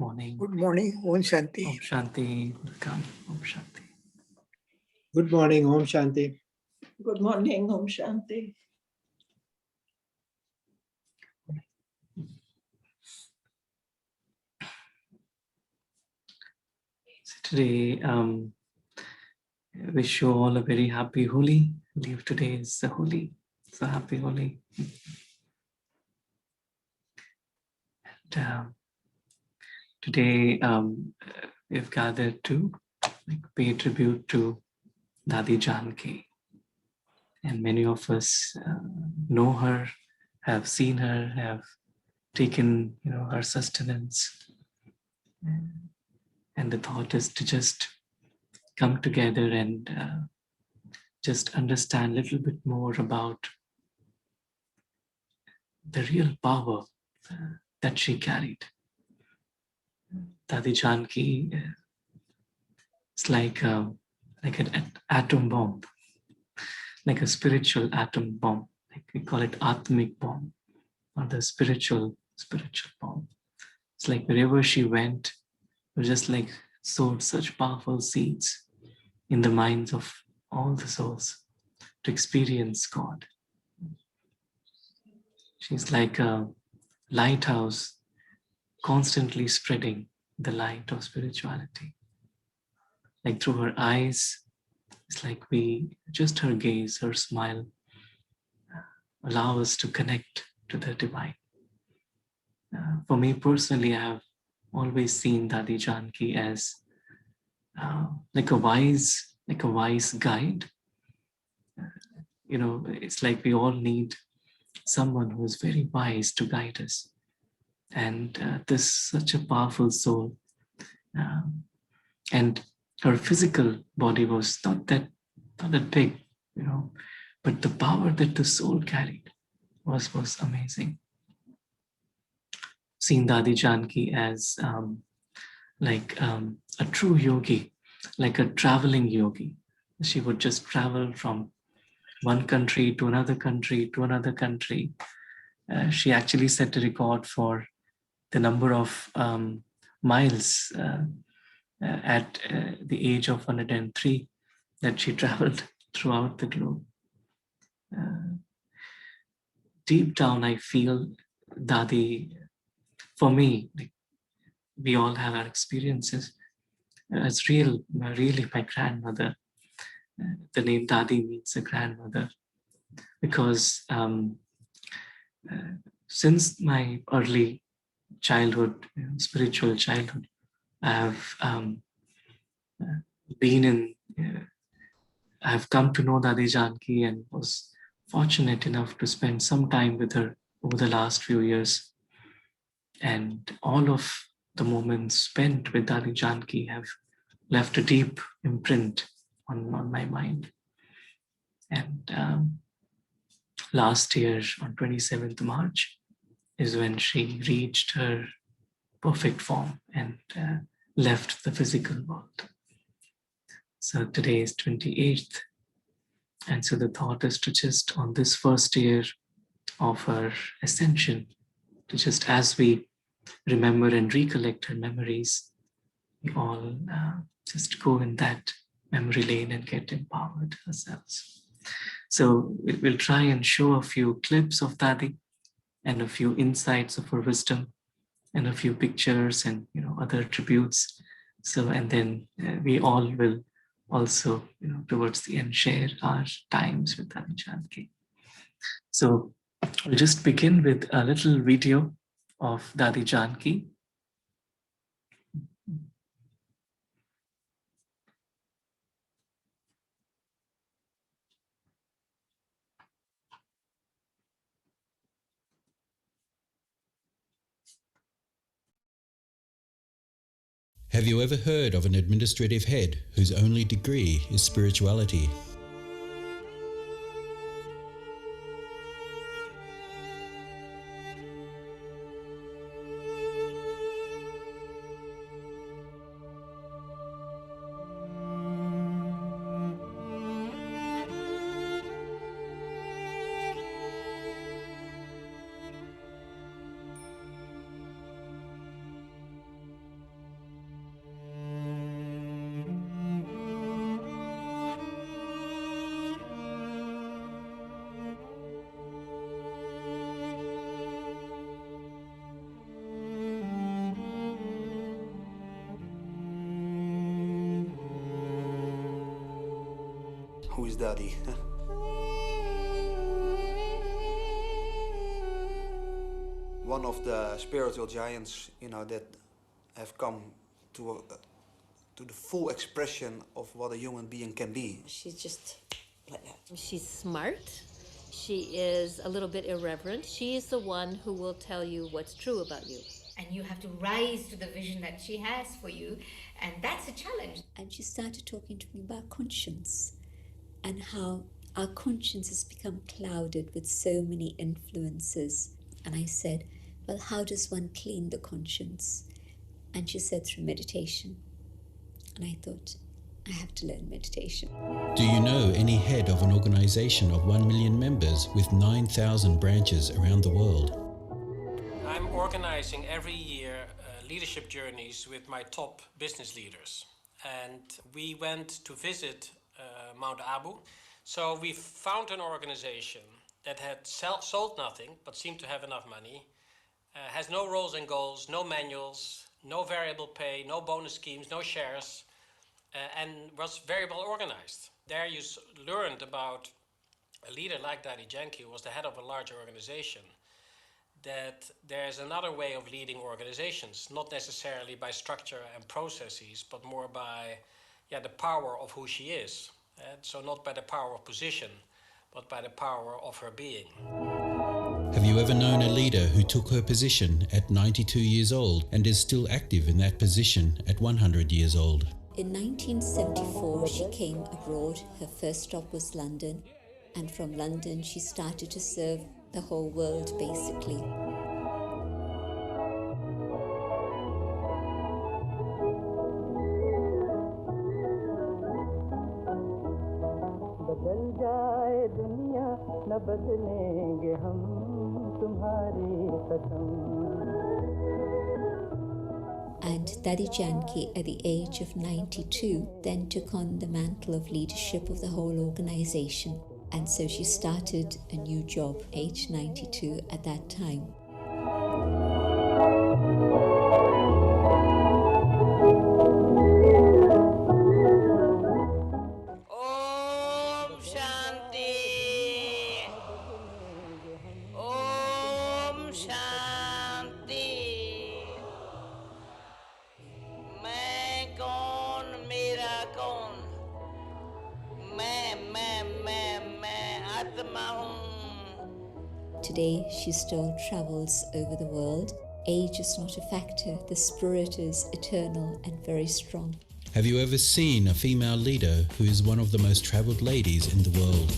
Morning. Good morning, Om Shanti. Om Shanti. Welcome. Om Shanti. Good morning, Om Shanti. Good morning, Om Shanti. So today, I wish you all a very happy Holi. I believe today is the Holi. So happy Holi. And, today, we've gathered to pay tribute to Dadi Janki. And many of us know her, have seen her, have taken her sustenance. And the thought is to just come together and just understand a little bit more about the real power that she carried. Dadi Janki is like an atom bomb, like a spiritual atom bomb. Like we call it Atmic bomb, or the spiritual bomb. It's like wherever she went, it was just like sowed such powerful seeds in the minds of all the souls to experience God. She's like a lighthouse constantly spreading the light of spirituality. Like through her eyes, it's like just her gaze, her smile, allow us to connect to the divine. For me personally, I have always seen Dadi Janki as like a wise guide. It's like we all need someone who is very wise to guide us. And this such a powerful soul. And her physical body was not that big, but the power that the soul carried was amazing. Seen Dadi Janki as a true yogi, like a traveling yogi. She would just travel from one country to another country to another country. She actually set a record for the number of miles at the age of 103 that she traveled throughout the globe. Deep down, I feel Dadi, for me, like, we all have our experiences. It's really my grandmother. The name Dadi means a grandmother because since my early childhood, spiritual childhood, I have I've come to know Dadi Janki and was fortunate enough to spend some time with her over the last few years. And all of the moments spent with Dadi Janki have left a deep imprint on my mind. And last year, on 27th March, is when she reached her perfect form and left the physical world. So today is 28th. And so the thought is to just on this first year of her ascension, to just as we remember and recollect her memories, we all just go in that memory lane and get empowered ourselves. So we'll try and show a few clips of Dadi and a few insights of her wisdom and a few pictures and other attributes. So and then we all will also towards the end share our times with Dadi Janki. So we'll just begin with a little video of Dadi Janki. Have you ever heard of an administrative head whose only degree is spirituality? who is Dadi. One of the spiritual giants, that have come to the full expression of what a human being can be. She's just like that. She's smart. She is a little bit irreverent. She is the one who will tell you what's true about you. And you have to rise to the vision that she has for you, and that's a challenge. And she started talking to me about conscience and how our conscience has become clouded with so many influences. And I said, well, how does one clean the conscience? And she said, through meditation. And I thought, I have to learn meditation. Do you know any head of an organization of 1 million members with 9,000 branches around the world? I'm organizing every year leadership journeys with my top business leaders. And we went to visit Mount Abu. So we found an organization that had sold nothing, but seemed to have enough money, has no roles and goals, no manuals, no variable pay, no bonus schemes, no shares, and was very well organized. There you learned about a leader like Dadi Janki, who was the head of a larger organization, that there's another way of leading organizations, not necessarily by structure and processes, but more by the power of who she is. So not by the power of position, but by the power of her being. Have you ever known a leader who took her position at 92 years old and is still active in that position at 100 years old? In 1974, she came abroad. Her first stop was London. And from London, she started to serve the whole world, basically. And Dadi Janki, at the age of 92, then took on the mantle of leadership of the whole organization. And so she started a new job, age 92 at that time. Om Shanti. Om Shanti. मैं कौन मेरा कौन मैं आत्मा हूँ. Today, she still travels over the world. Age is not a factor. The spirit is eternal and very strong. Have you ever seen a female leader who is one of the most travelled ladies in the world?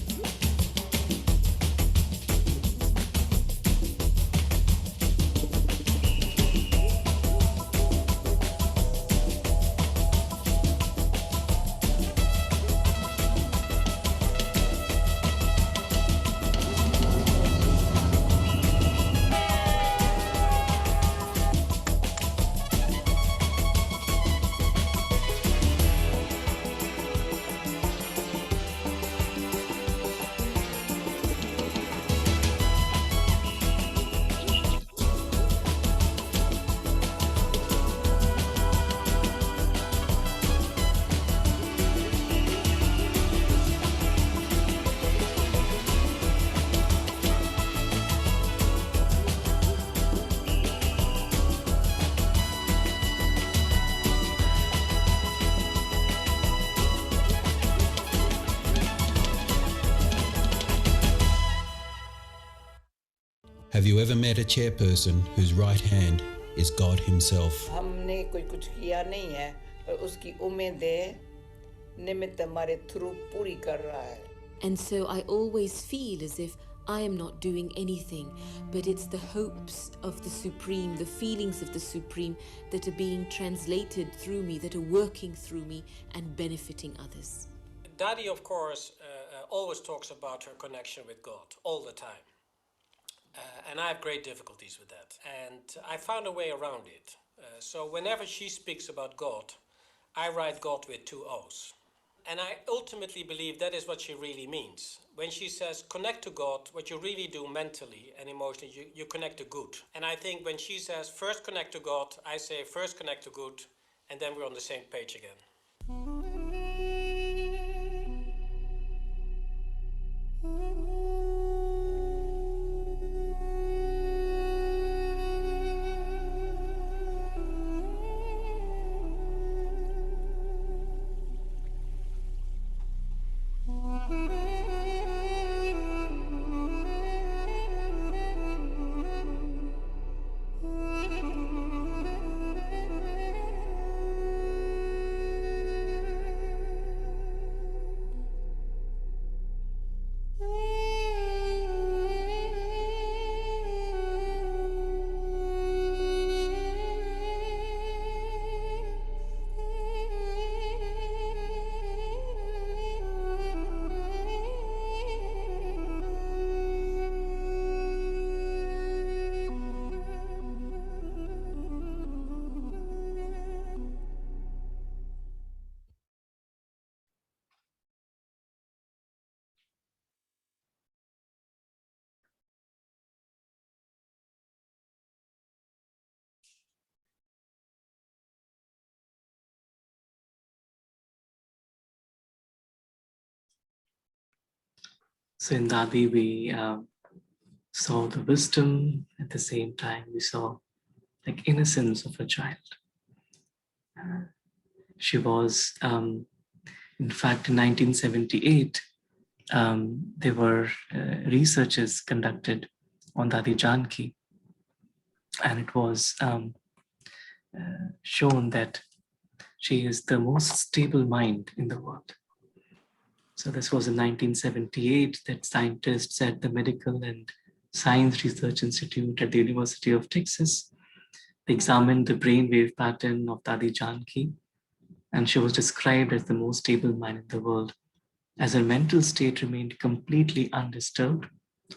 Have you ever met a chairperson whose right hand is God himself? हमने कोई कुछ किया नहीं है, पर उसकी उम्मीदें निमित्त हमारे थ्रू पूरी कर रहा है. And so I always feel as if I am not doing anything, but it's the hopes of the Supreme, the feelings of the Supreme that are being translated through me, that are working through me and benefiting others. Dadi, of course, always talks about her connection with God all the time. And I have great difficulties with that. And I found a way around it. So whenever she speaks about God, I write God with 2 O's. And I ultimately believe that is what she really means. When she says connect to God, what you really do mentally and emotionally, you connect to good. And I think when she says first connect to God, I say first connect to good, and then we're on the same page again. So in Dadi, we saw the wisdom. At the same time, we saw like innocence of a child. She was, in fact, in 1978, there were researches conducted on Dadi Janki, and it was shown that she is the most stable mind in the world. So this was in 1978 that scientists at the Medical and Science Research Institute at the University of Texas, they examined the brainwave pattern of Dadi Janki, and she was described as the most stable mind in the world, as her mental state remained completely undisturbed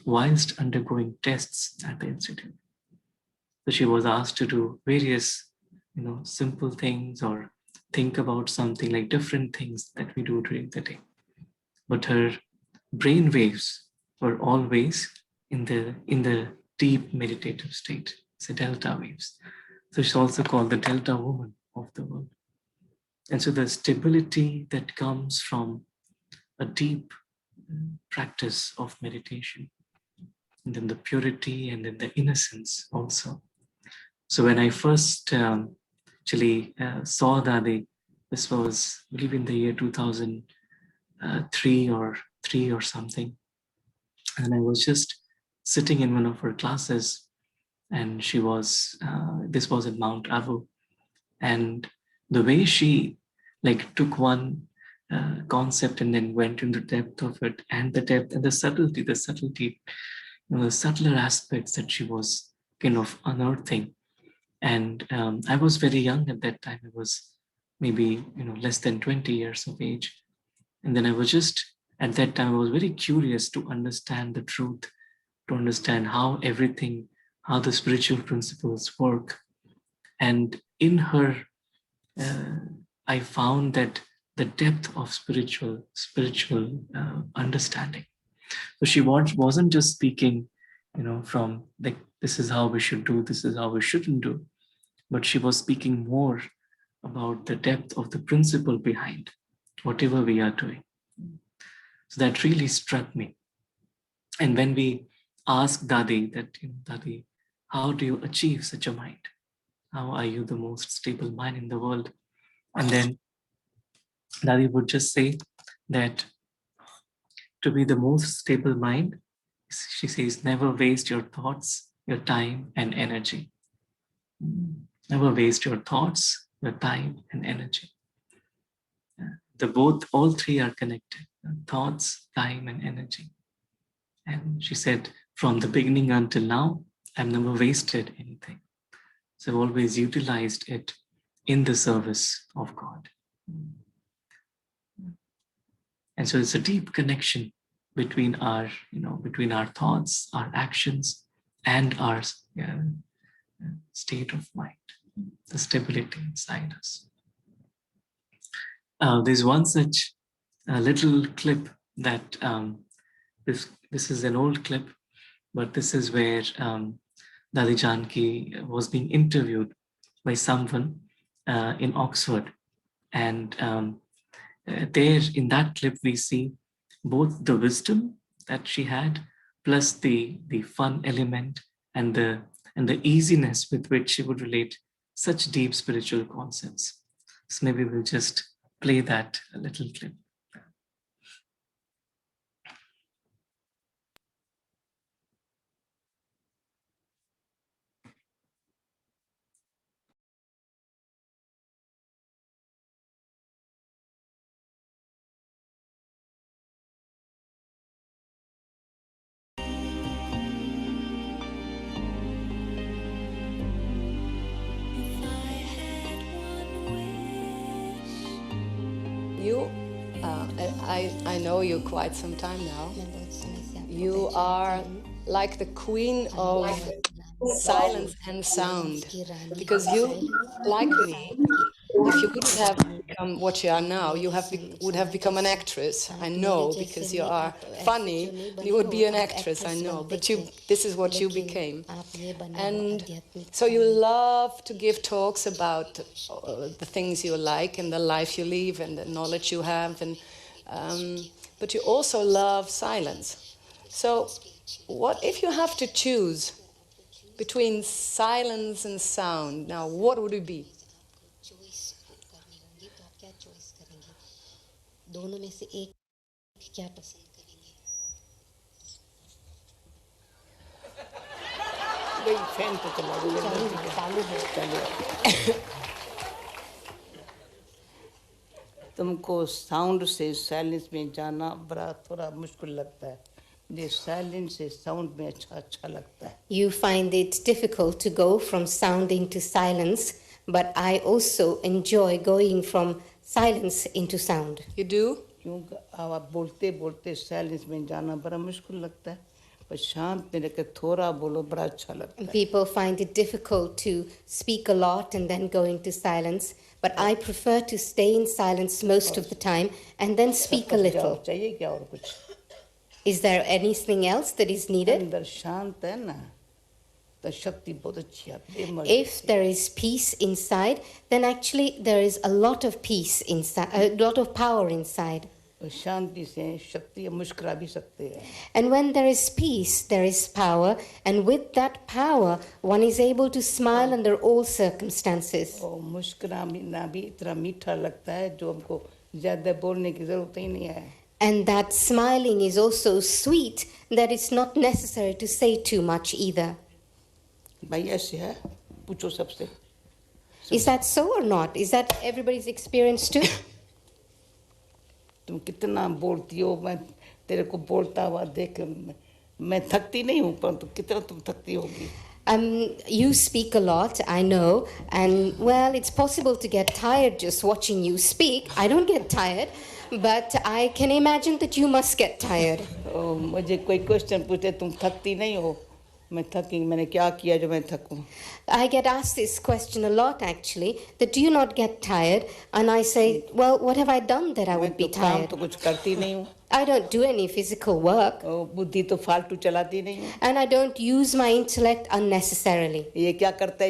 whilst undergoing tests at the institute. So she was asked to do various, simple things or think about something like different things that we do during the day. But her brain waves were always in the deep meditative state. It's the delta waves. So she's also called the delta woman of the world. And so the stability that comes from a deep practice of meditation, and then the purity and then the innocence also. So when I first actually saw Dadi, this was, I believe, in the year 2003 or something. And I was just sitting in one of her classes, and she was, this was in Mount Abu. And the way she took one concept and then went into the depth of it, and the depth and the subtlety, the subtler aspects that she was kind of unearthing. And I was very young at that time. I was maybe less than 20 years of age. And then I was just, at that time, I was very curious to understand the truth, to understand how everything, how the spiritual principles work. And in her, I found that the depth of spiritual understanding. So she wasn't just speaking, from like, this is how we should do, this is how we shouldn't do, but she was speaking more about the depth of the principle behind whatever we are doing. So that really struck me. And when we asked Dadi that, Dadi, how do you achieve such a mind? How are you the most stable mind in the world? And then Dadi would just say that to be the most stable mind, she says, never waste your thoughts, your time and energy. Never waste your thoughts, your time and energy. All three are connected, thoughts, time and energy. And she said, from the beginning until now, I've never wasted anything. So I've always utilized it in the service of God. And so it's a deep connection between our thoughts, our actions, and our state of mind, the stability inside us. There's one such little clip that this is an old clip, but this is where Dadi Janki was being interviewed by someone in Oxford. And there in that clip, we see both the wisdom that she had, plus the fun element and the easiness with which she would relate such deep spiritual concepts. So maybe we'll just play that little clip. I know you quite some time now. You are like the queen of silence and sound, because you, like me, if you wouldn't have become what you are now, you would have become an actress. I know, because you are funny, you would be an actress, I know. But this is what you became. And so you love to give talks about the things you like and the life you live and the knowledge you have. But you also love silence. So, what if you have to choose between silence and sound? Now, what would it be? दोनों में से एक क्या पसंद करेंगे? भाई fan तो चला दो चालू है तुमको साउंड से साइलेंस में जाना बड़ा थोड़ा मुश्किल लगता है मुझे साइलेंस से साउंड में अच्छा लगता है You find it difficult to go from sounding to silence, but I also enjoy going from silence into sound. You do? क्योंकि आप बोलते बोलते साइलेंस में जाना बड़ा मुश्किल लगता है पर शांत में रहकर थोड़ा बोलो बड़ा अच्छा लगता है People find it difficult to speak a lot and then go into silence, but I prefer to stay in silence most of the time and then speak a little. चाहिए क्या और कुछ Is there anything else that is needed? अंदर शांत है ना तो शक्ति बहुत अच्छी आती है If there is peace inside, then actually there is a lot of peace inside, a lot of power inside. शांति से शक्ति मुस्कुरा भी सकते हैं And when there is peace, there is power, and with that power, one is able to smile under all circumstances. और मुस्कुराना भी इतना मीठा लगता है जो हमको ज़्यादा बोलने की ज़रूरत ही नहीं है And that smiling is also sweet that it's not necessary to say too much either. भाई ऐसे है पूछो सबसे Is that so or not? Is that everybody's experience too? तुम कितना बोलती हो मैं तेरे को बोलता हुआ देख मैं थकती नहीं हूँ परंतु कितना तुम थकती होगी You speak a lot, I know, and well, it's possible to get tired just watching you speak. I don't get tired, but I can imagine that you must get tired. मुझे कोई क्वेश्चन पूछे तुम थकती नहीं हो मैं थकी मैंने क्या किया जो मैं थकूं I get asked this question a lot actually, that do you not get tired? And I say, well, what have I done that I would be tired? तो कुछ करती नहीं हूँ I don't do any physical work. बुद्धि तो फालतू चलाती नहीं हूँ And I don't use my intellect unnecessarily. ये क्या करता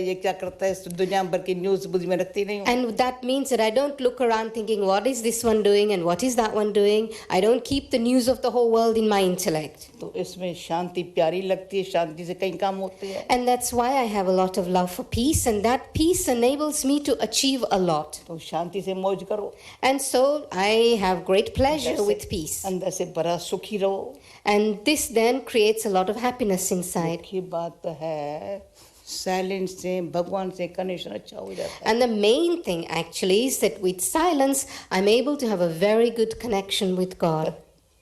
है दुनिया भर की न्यूज़ बुद्धि में रखती नहीं हूँ And that means that I don't look around thinking, what is this one doing and what is that one doing? I don't keep the news of the whole world in my intellect. तो इसमें शांति प्यारी लगती है शांति से कई काम होते हैं And that's why I have a lot of love for peace, and that peace enables me to achieve a lot. तो शांति से मौज करो And so I have great pleasure with peace. अंदर से बड़ा सुखी रहो And this then creates a lot of happiness inside. की बात है साइलेंस से भगवान से कनेक्शन अच्छा हो जाता है And the main thing actually is that with silence, I'm able to have a very good connection with God.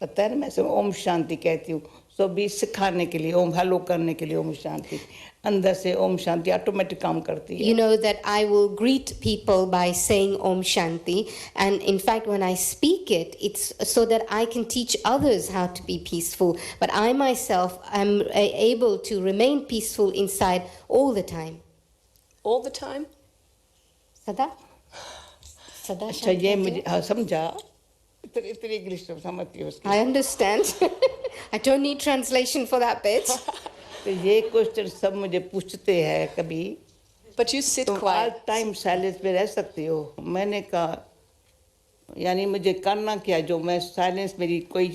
पता है मैं सब ओम शांति कहती हूँ तो भी सिखाने के लिए ओम हेलो करने के लिए ओम शांति अंदर से ओम शांति ऑटोमेटिक काम करती है You know that I will greet people by saying Om Shanti, and in fact when I speak it, it's so that I can teach others how to be peaceful, but I myself am able to remain peaceful inside all the time. All the time? Sada? Sada अच्छा ये मुझे समझा इतनी English समझती हो I understand. I don't need translation for that bit. तो ये question सब मुझे पूछते हैं कभी But you sit तुम quiet. ऑल टाइम साइलेंस में रह सकती हो मैंने कहा यानी मुझे करना क्या जो मैं साइलेंस मेरी कोई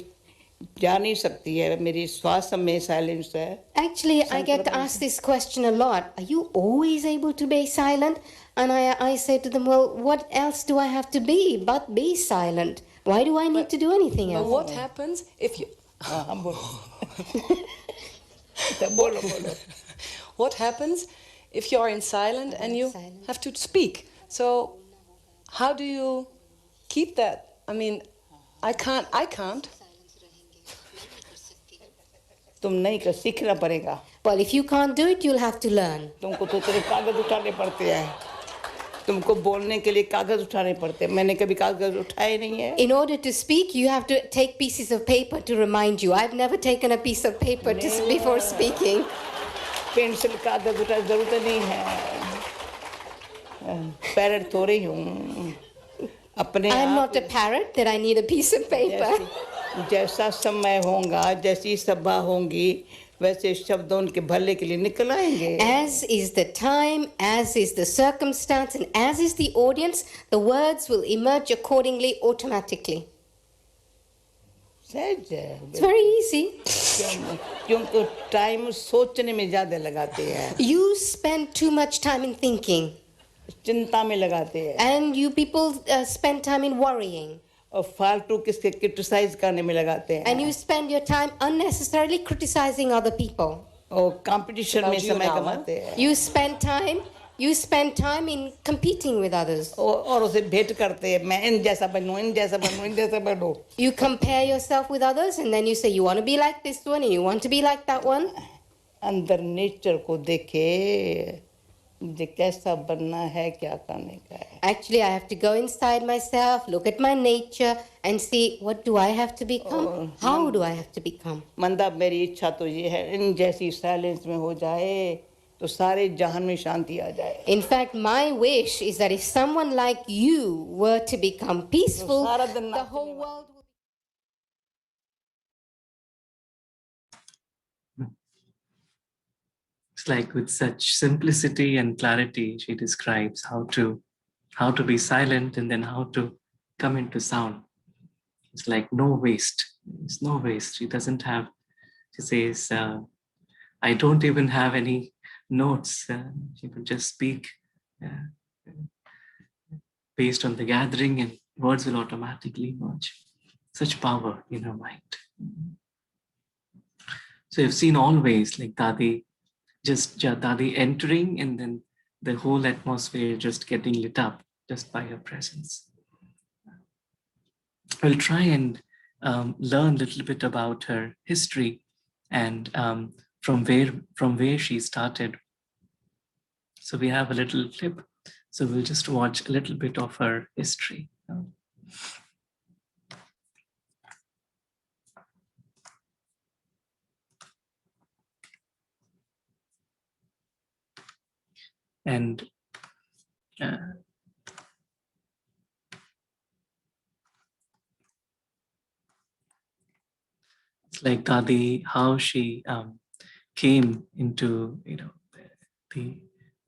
जा नहीं सकती है मेरी श्वास में साइलेंस है Actually, I get asked this question a lot. Are you always able to be silent? And I say to them, well, what else do I have to be but be silent? Why do I need to do anything else? But what happens if you... What happens if you are in silent and you have to speak? So how do you keep that? I mean, I can't. तुम नहीं कर सीखना पड़ेगा Well, if you can't do it, you'll have to learn. तुमको तो तेरे कागज उठाने पड़ते हैं तुमको बोलने के लिए कागज उठाने पड़ते हैं मैंने कभी कागज उठाए नहीं है In order to speak, you have to take pieces of paper to remind you. I've never taken a piece of paper before speaking. Pencil कागज उठाने जरूरत नहीं है पैरट थोड़ी हूँ अपने I'm not a parrot that I need a piece of paper. जैसा समय होगा जैसी सभा होंगी वैसे शब्द उनके भले के लिए निकल आएंगे As is the time, as is the circumstance, and as is the audience, the words will emerge accordingly automatically. सहज है. It's very easy. क्योंकि टाइम सोचने में ज़्यादा लगाते हैं. You spend too much time in thinking. चिंता में लगाते हैं. And you people spend time in worrying. और फालतू किसके क्रिटिसाइज करने में लगाते हैं. And you spend your time unnecessarily criticizing other people. और कंपटीशन में समय गंवाते हैं. You spend time in competing with others. और उसे भेंट करते हैं. मैं इन जैसा बनूं, इन जैसा बनूं, इन जैसा बनूं. You compare yourself with others and then you say you want to be like this one and you want to be like that one. अंदर नेचर को देखे मुझे कैसा बनना है क्या करने का है. Actually, I have to go inside myself, look at my nature and see what do I have to become? How do I have to become? मंदा मेरी इच्छा तो ये है इन जैसी साइलेंस में हो जाए तो सारे जहान में शांति आ जाए. In fact, my wish is that if someone like you were to become peaceful, the whole world would. It's like with such simplicity and clarity, she describes how to be silent and then how to come into sound. It's like no waste. It's no waste. She doesn't have, she says, I don't even have any notes. She could just speak based on the gathering and words will automatically emerge. Such power in her mind. So you've seen always like Dadi entering and then the whole atmosphere just getting lit up just by her presence. We'll try and learn a little bit about her history and from where she started. So we have a little clip. So we'll just watch a little bit of her history. And it's like Dadi, how she came into the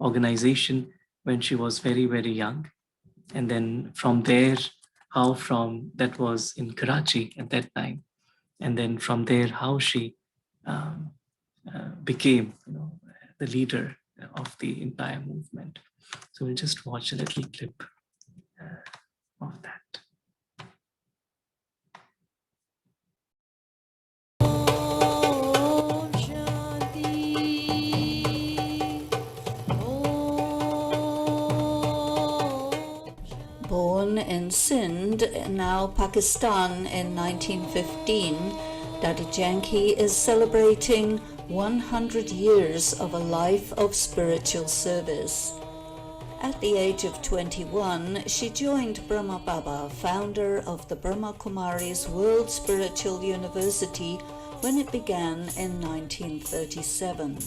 organization when she was very, very young. And then from there, how from that was in Karachi at that time. And then from there, how she became the leader of the entire movement. So we'll just watch a little clip of that. Born in Sindh, now Pakistan, in 1915, Dadi Janki is celebrating 100 years of a life of spiritual service. At the age of 21, she joined Brahma Baba, founder of the Brahma Kumaris World Spiritual University, when it began in 1937.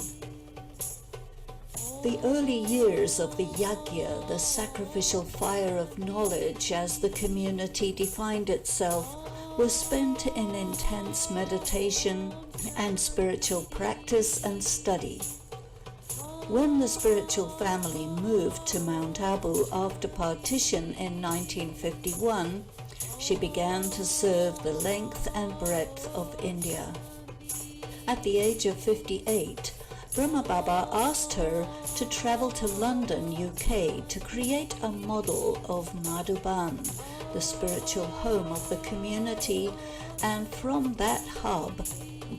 The early years of the yajna, the sacrificial fire of knowledge as the community defined itself, were spent in intense meditation and spiritual practice and study. When the spiritual family moved to Mount Abu after partition in 1951, she began to serve the length and breadth of India. At the age of 58, Brahma Baba asked her to travel to London, UK, to create a model of Madhuban, the spiritual home of the community, and from that hub,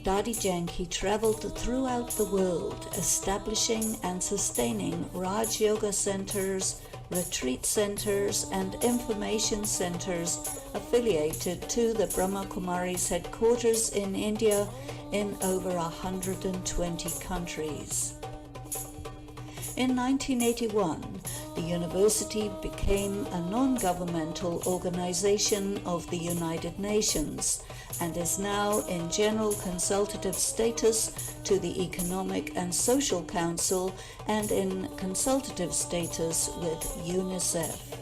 Dadi Janki travelled throughout the world, establishing and sustaining Raj Yoga centres, retreat centres and information centres affiliated to the Brahma Kumaris headquarters in India in over 120 countries. In 1981, the university became a non-governmental organization of the United Nations and is now in general consultative status to the Economic and Social Council and in consultative status with UNICEF.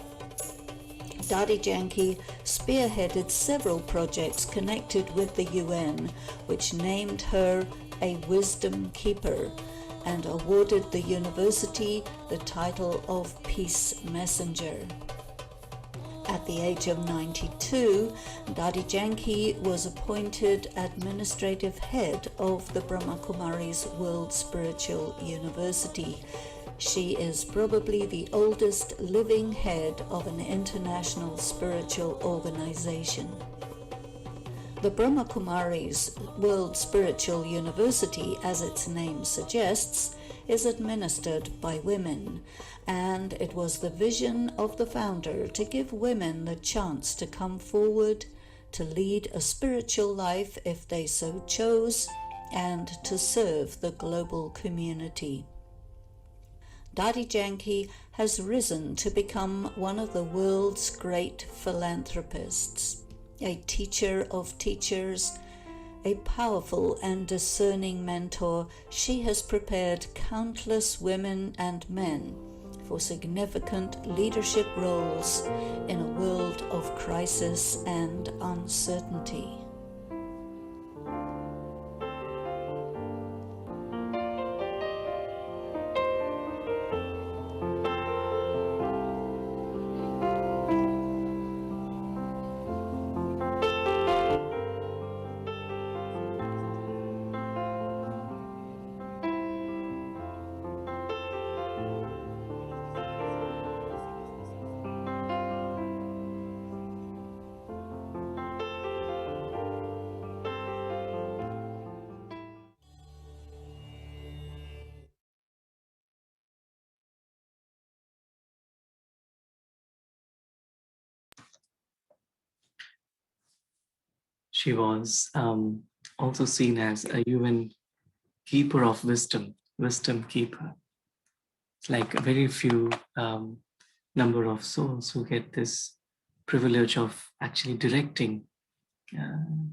Dadi Janki spearheaded several projects connected with the UN, which named her a wisdom keeper and awarded the university the title of Peace Messenger. At the age of 92, Dadi Janki was appointed administrative head of the Brahma Kumaris World Spiritual University. She is probably the oldest living head of an international spiritual organization. The Brahma Kumaris World Spiritual University, as its name suggests, is administered by women, and it was the vision of the founder to give women the chance to come forward, to lead a spiritual life if they so chose, and to serve the global community. Dadi Janki has risen to become one of the world's great philanthropists, a teacher of teachers, a powerful and discerning mentor. She has prepared countless women and men for significant leadership roles in a world of crisis and uncertainty. She was also seen as a human keeper of wisdom, wisdom keeper. It's like a very few number of souls who get this privilege of actually directing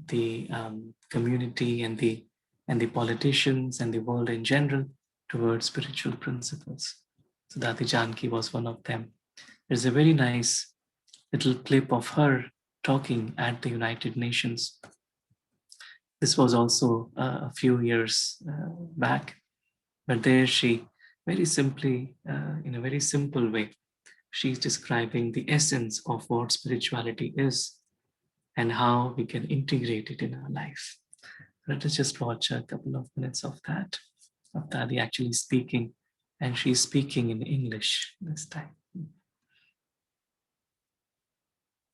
the community and the politicians and the world in general towards spiritual principles. So Dadi Janki was one of them. There's a very nice little clip of her talking at the United Nations. This was also a few years back, but there she very simply, in a very simple way, she's describing the essence of what spirituality is and how we can integrate it in our life. Let us just watch a couple of minutes of that, of Dadi actually speaking, and she's speaking in English this time.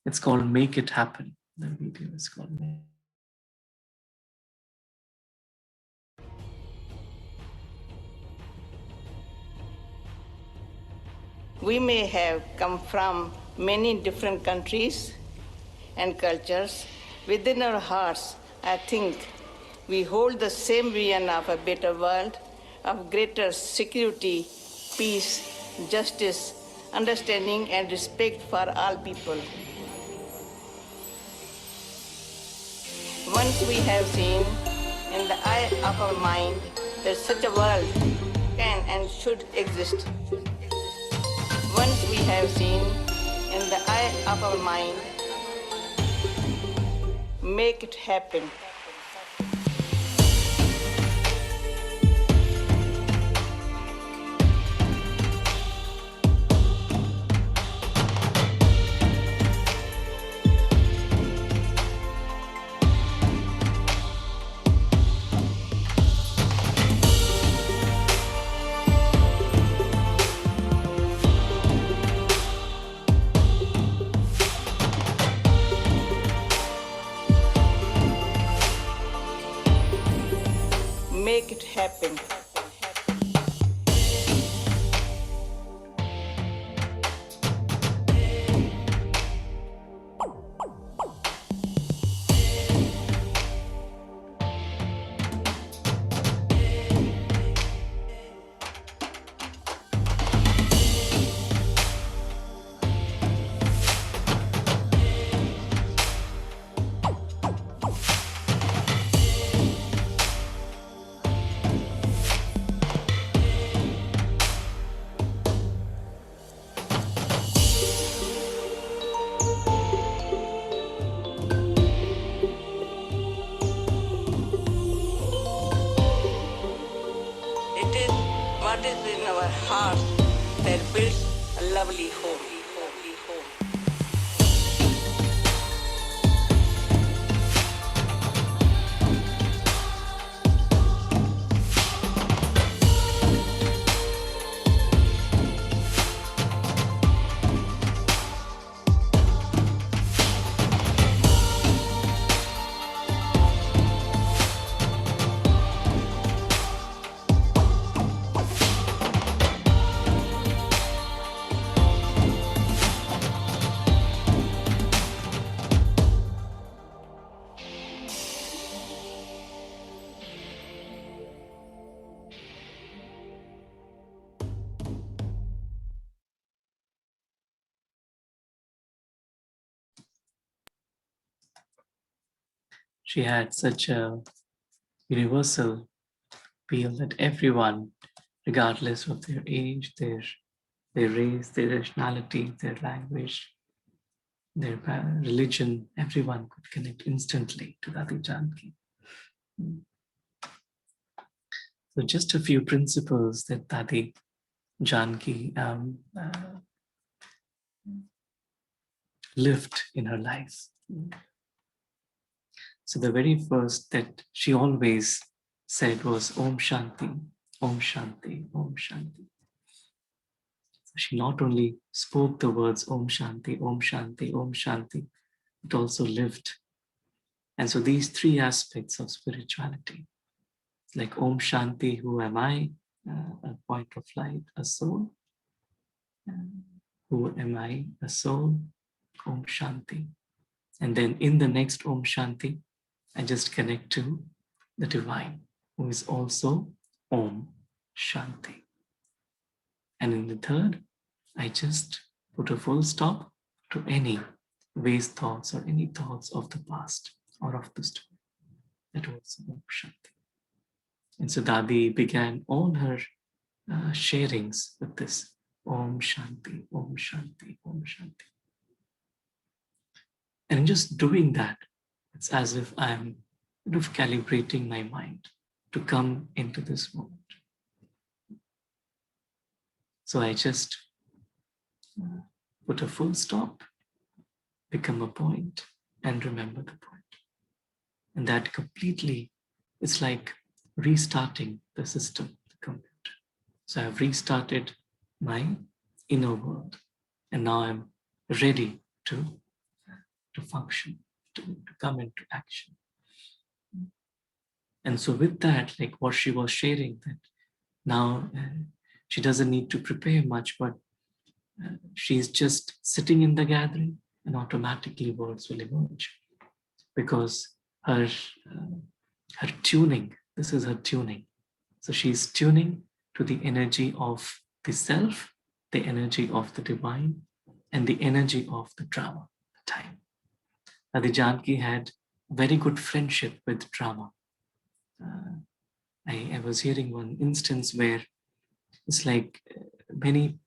It's called Make It Happen. The video is called Make. We may have come from many different countries and cultures. Within our hearts, I think we hold the same vision of a better world, of greater security, peace, justice, understanding, and respect for all people. Once we have seen in the eye of our mind that such a world can and should exist. Once we have seen in the eye of our mind, make it happen. Make it happen. What is in our heart that builds a lovely home. she had such a universal appeal that everyone, regardless of their age, their race, their nationality, their language, their religion, everyone could connect instantly to Dadi Janki. So just a few principles that Dadi Janki lived in her life. So the very first that she always said was Om Shanti, Om Shanti, Om Shanti. So she not only spoke the words Om Shanti, Om Shanti, Om Shanti, but also lived. And so these three aspects of spirituality, like Om Shanti, who am I? A point of light, a soul. Who am I? A soul. Om Shanti. And then in the next Om Shanti, I just connect to the divine, who is also Om Shanti. And in the third, I just put a full stop to any waste thoughts or any thoughts of the past or of the story. That was Om Shanti. And so Dadi began all her sharings with this Om Shanti, Om Shanti, Om Shanti. And in just doing that, it's as if I'm kind of calibrating my mind to come into this moment. So I just put a full stop, become a point, and remember the point. And that completely, it's like restarting the system, the computer. So I've restarted my inner world, and now I'm ready to function, to come into action. And so with that, like what she was sharing, that now she doesn't need to prepare much, but she's just sitting in the gathering and automatically words will emerge because her tuning, this is her tuning. So she's tuning to the energy of the self, the energy of the divine, and the energy of the drama, the time. Dadi Janki had very good friendship with drama. I was hearing one instance where it's like many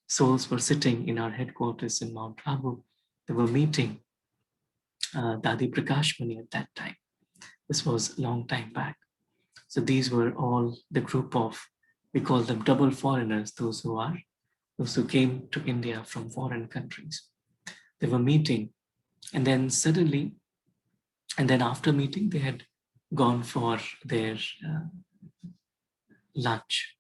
souls were sitting in our headquarters in Mount Abu. They were meeting Dadi Prakashmani at that time. This was a long time back. So these were all the group of, we call them double foreigners, those who came to India from foreign countries. They were meeting, and then suddenly, and then after meeting, they had gone for their lunch.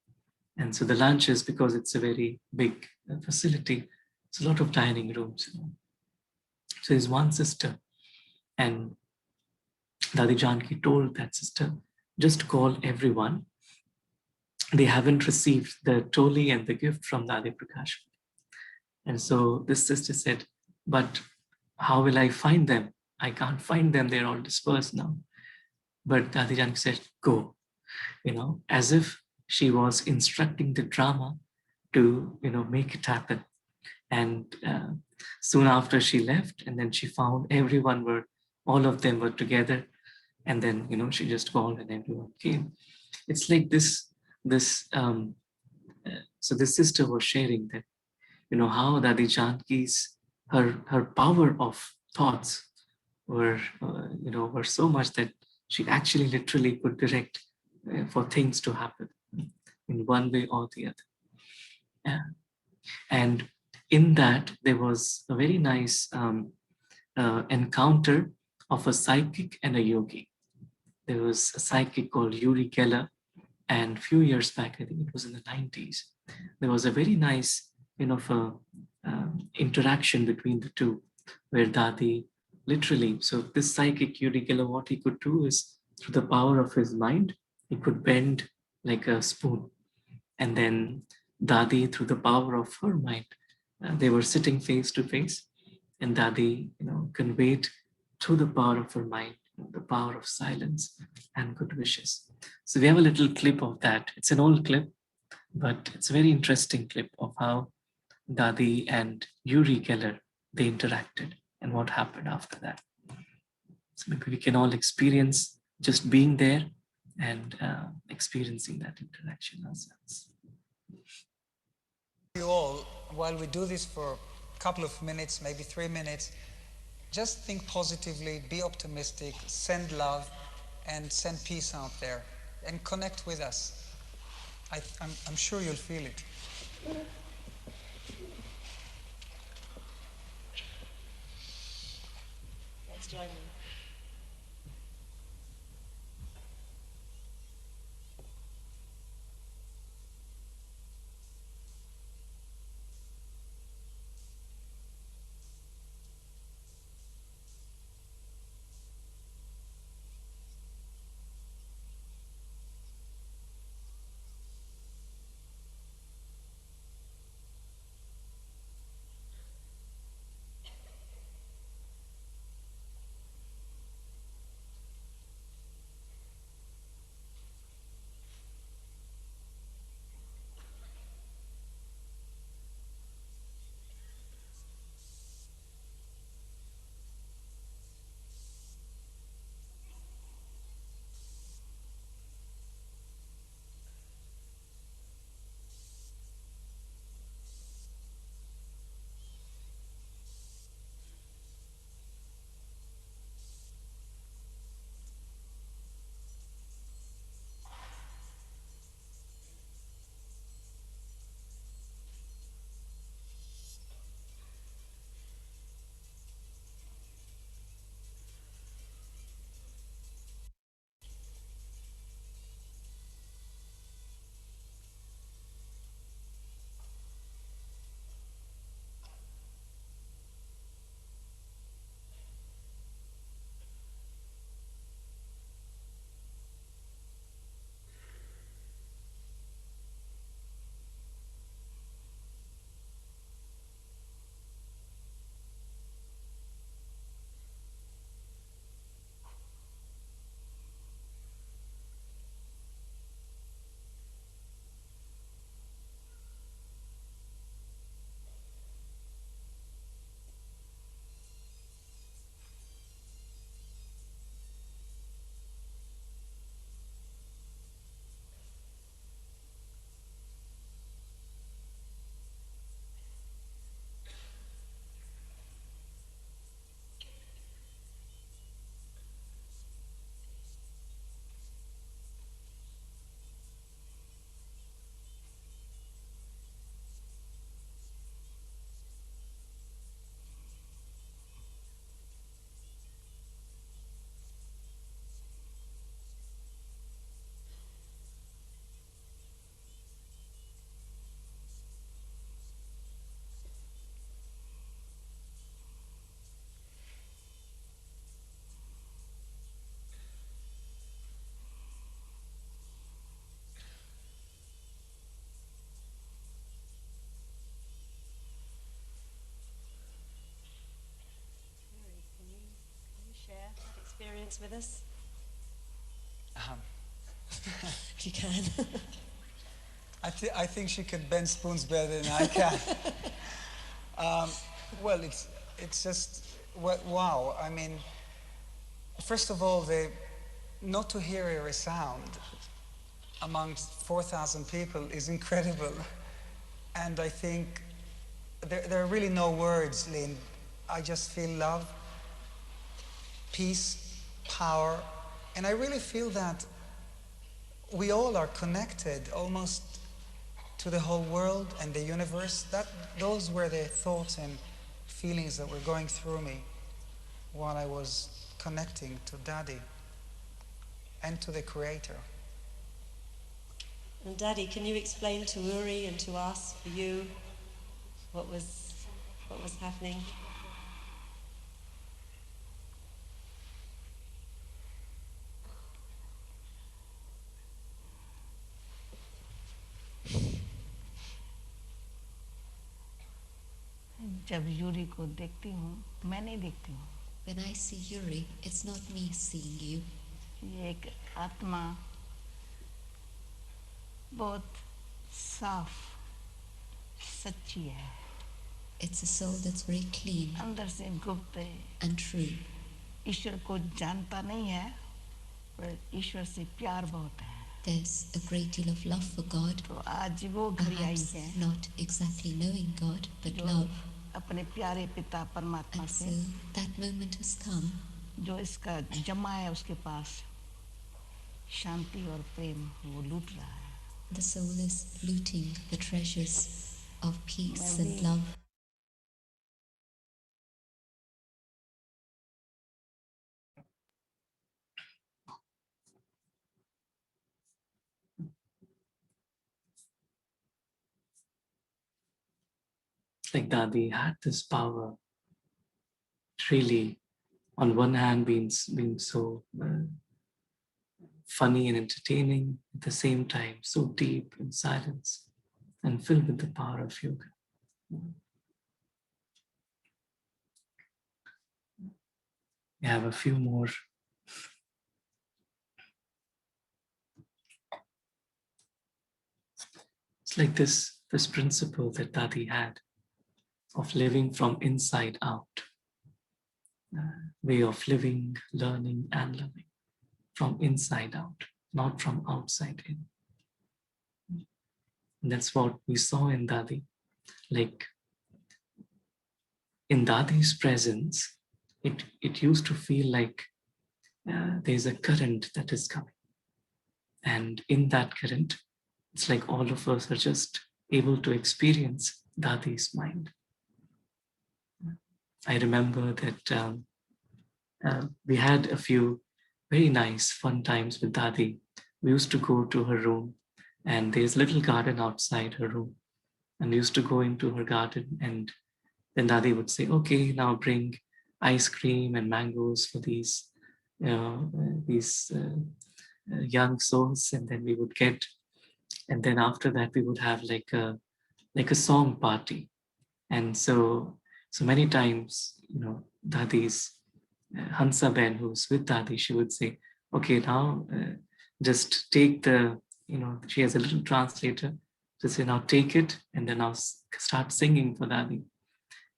And so the lunch is, because it's a very big facility, it's a lot of dining rooms. So there's one sister, and Dadi Janki told that sister, just call everyone. They haven't received the toli and the gift from Dadi Prakash. And so this sister said, but how will I find them? I can't find them. They're all dispersed now. But Dadi Janki said, go, as if she was instructing the drama to, make it happen. And soon after she left, and then she found all of them were together. And then, she just called and everyone came. It's like this, so this sister was sharing that, how Dadi Janki's, her power of thoughts were so much that she actually literally could direct for things to happen in one way or the other. Yeah. And in that, there was a very nice encounter of a psychic and a yogi. There was a psychic called Uri Geller, and a few years back, I think it was in the 90s, there was a very nice interaction between the two, where Dadi literally, so this psychic Uri Geller, what he could do is, through the power of his mind, he could bend like a spoon. And then Dadi, through the power of her mind, they were sitting face to face, and Dadi, conveyed through the power of her mind, the power of silence and good wishes. So we have a little clip of that. It's an old clip, but it's a very interesting clip of how Dadi and Uri Geller, they interacted and what happened after that. So maybe we can all experience just being there and experiencing that interaction ourselves. You all, while we do this for a couple of minutes, maybe 3 minutes, just think positively, be optimistic, send love, and send peace out there, and connect with us. I'm sure you'll feel it. Let's join me. Share that experience with us? If you can. I think she could bend spoons better than I can. Well, it's just, wow. I mean, first of all, not to hear a sound amongst 4,000 people is incredible. And I think there are really no words, Lynn. I just feel love, peace, power, and I really feel that we all are connected almost to the whole world and the universe. Those were the thoughts and feelings that were going through me while I was connecting to Dadi and to the Creator. And Dadi, can you explain to Uri and to us, for you, what was happening? जब Yuri को देखती हूँ मैं नहीं देखती हूँ When I see Yuri, it's not me seeing you. ये एक आत्मा बहुत साफ सच्ची है It's a soul that's very clean अंदर से गुप्त है and true. ईश्वर को जानता नहीं है, पर ईश्वर से प्यार बहुत है. There's a great deal of love for God. तो आज वो घड़ी आई Perhaps है. not exactly knowing God, but love. अपने प्यारे पिता परमात्मा And से. so that moment has come. जो इसका जमा है उसके पास शांति और प्रेम वो लूट रहा है. The soul is looting the treasures of peace and love. Like Dadi had this power, really, on one hand, being so funny and entertaining, at the same time, so deep in silence and filled with the power of yoga. We have a few more. It's like this principle that Dadi had of living from inside out, way of living, learning, and loving from inside out, not from outside in. And that's what we saw in Dadi. Like in Dadi's presence, it used to feel like there's a current that is coming. And in that current, it's like all of us are just able to experience Dadi's mind. I remember that we had a few very nice, fun times with Dadi. We used to go to her room, and there's a little garden outside her room. And we used to go into her garden, and then Dadi would say, okay, now bring ice cream and mangoes for these young souls. And then we would get, and then after that, we would have like a song party. And so many times, Dadi's Hansa Ben, who's with Dadi, she would say, okay, now just take she has a little translator, to say, now take it, and then I'll start singing for Dadi.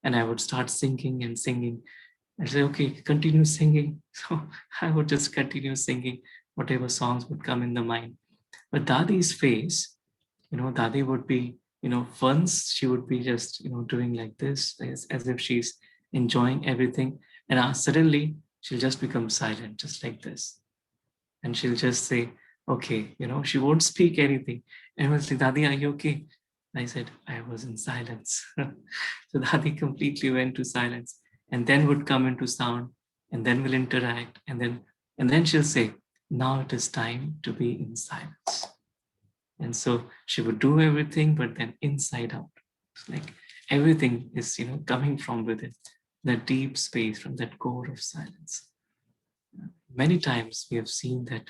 And I would start singing and singing. I'd say, okay, continue singing. So I would just continue singing whatever songs would come in the mind. But Dadi's face, Dadi would be, once she would be just, doing like this, as if she's enjoying everything. And suddenly she'll just become silent, just like this. And she'll just say, okay, she won't speak anything. And I was like, Dadi, are you okay? I said, I was in silence. So Dadi completely went to silence, and then would come into sound, and then we'll interact. And then she'll say, now it is time to be in silence. And so she would do everything, but then inside out. It's like everything is, coming from within, that deep space, from that core of silence. Many times we have seen that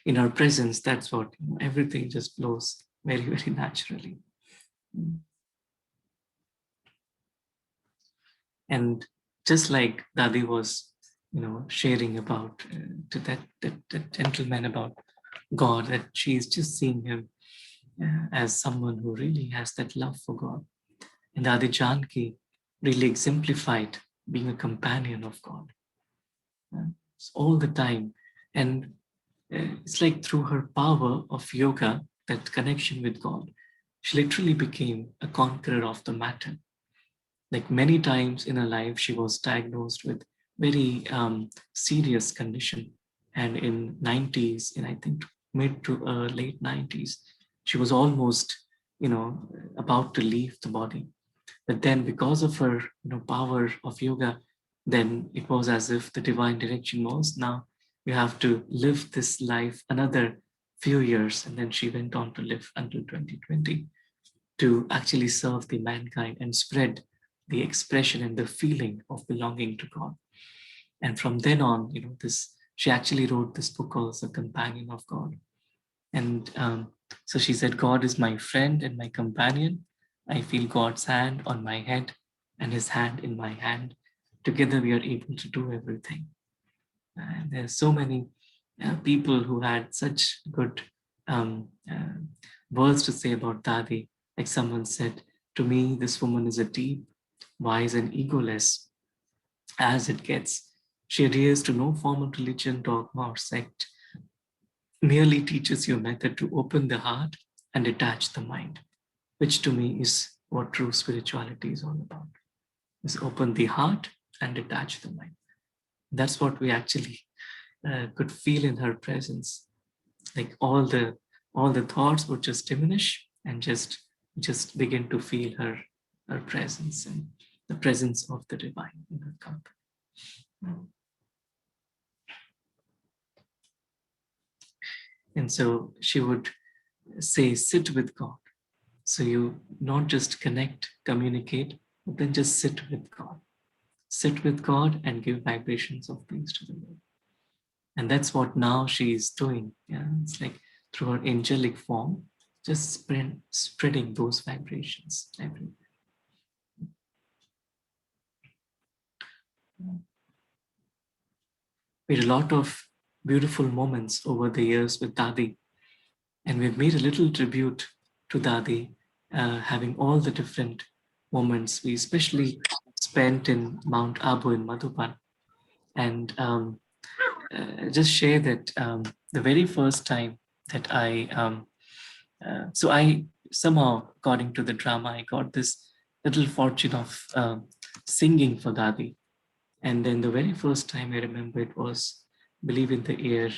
in our presence, that's what, everything just flows very, very naturally. And just like Dadi was, sharing about to that gentleman about God, that she's just seeing him as someone who really has that love for God. And Dadi Janki really exemplified being a companion of God all the time. And it's like through her power of yoga, that connection with God, she literally became a conqueror of the matter. Like many times in her life, she was diagnosed with very serious condition. And in 90s, in I think mid to late 90s, she was almost, about to leave the body. But then because of her, power of yoga, then it was as if the divine direction was, now you have to live this life another few years. And then she went on to live until 2020 to actually serve the mankind and spread the expression and the feeling of belonging to God. And from then on, she actually wrote this book called The Companion of God. And so she said, God is my friend and my companion. I feel God's hand on my head and his hand in my hand. Together we are able to do everything. And there's so many people who had such good words to say about Dadi. Like someone said, to me, this woman is a deep, wise and egoless as it gets. She adheres to no formal religion, dogma, or sect, merely teaches you a method to open the heart and detach the mind, which to me is what true spirituality is all about, is open the heart and detach the mind. That's what we actually could feel in her presence. Like all the thoughts would just diminish and just begin to feel her presence and the presence of the divine in her company. And so she would say, sit with God. So you not just connect, communicate, but then just sit with God. Sit with God and give vibrations of peace to the world. And that's what now she is doing. Yeah? It's like through her angelic form, just spreading those vibrations everywhere. We had a lot of beautiful moments over the years with Dadi, and we've made a little tribute to Dadi, having all the different moments we especially spent in Mount Abu in Madhuban. And just share that the very first time that so I somehow, according to the drama, I got this little fortune of singing for Dadi. And then the very first time I remember it was, I believe in the year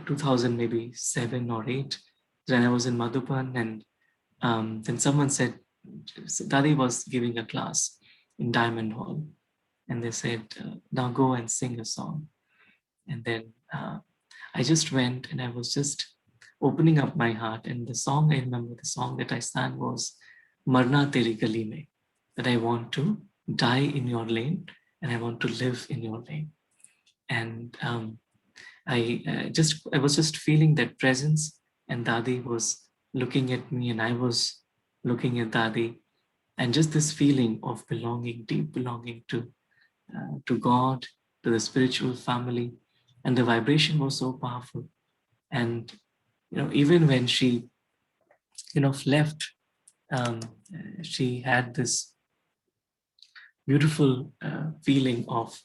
2000, maybe 7 or 8, when I was in Madhuban, and then someone said, Dadi was giving a class in Diamond Hall, and they said, now go and sing a song. And then I just went and I was just opening up my heart. And the song, I remember the song that I sang was Marna Teri Gali Mein, that I want to die in your lane and I want to live in your lane. And I was just feeling that presence, and Dadi was looking at me and I was looking at Dadi, and just this feeling of belonging, deep belonging to God, to the spiritual family. And the vibration was so powerful. And even when she left, she had this beautiful feeling of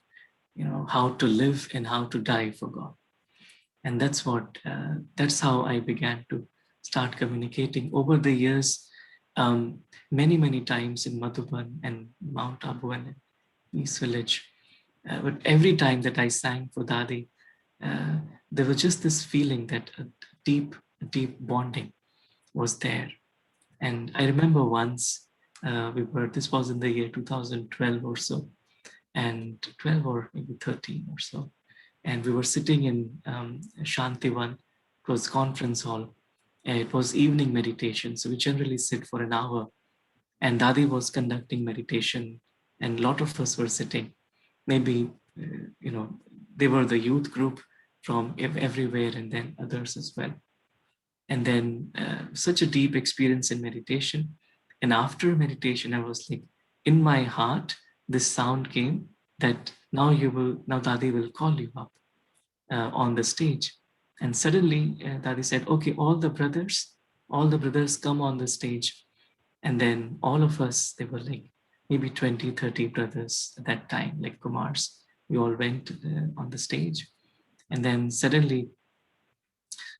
how to live and how to die for God. And that's how I began to start communicating over the years, many times in Madhuban and Mount Abu and East Village. But every time that I sang for Dadi, there was just this feeling that a deep bonding was there. And I remember once this was in the year 2012 or so, and 12 or maybe 13 or so. And we were sitting in Shantivan, it was conference hall. And it was evening meditation. So we generally sit for an hour, and Dadi was conducting meditation, and a lot of us were sitting. Maybe, they were the youth group from everywhere, and then others as well. And then such a deep experience in meditation. And after meditation, I was like, in my heart, this sound came that now Dadi will call you up on the stage. And suddenly Dadi said, okay, all the brothers come on the stage. And then all of us, they were like maybe 20, 30 brothers at that time, like Kumars. We all went on the stage. And then suddenly,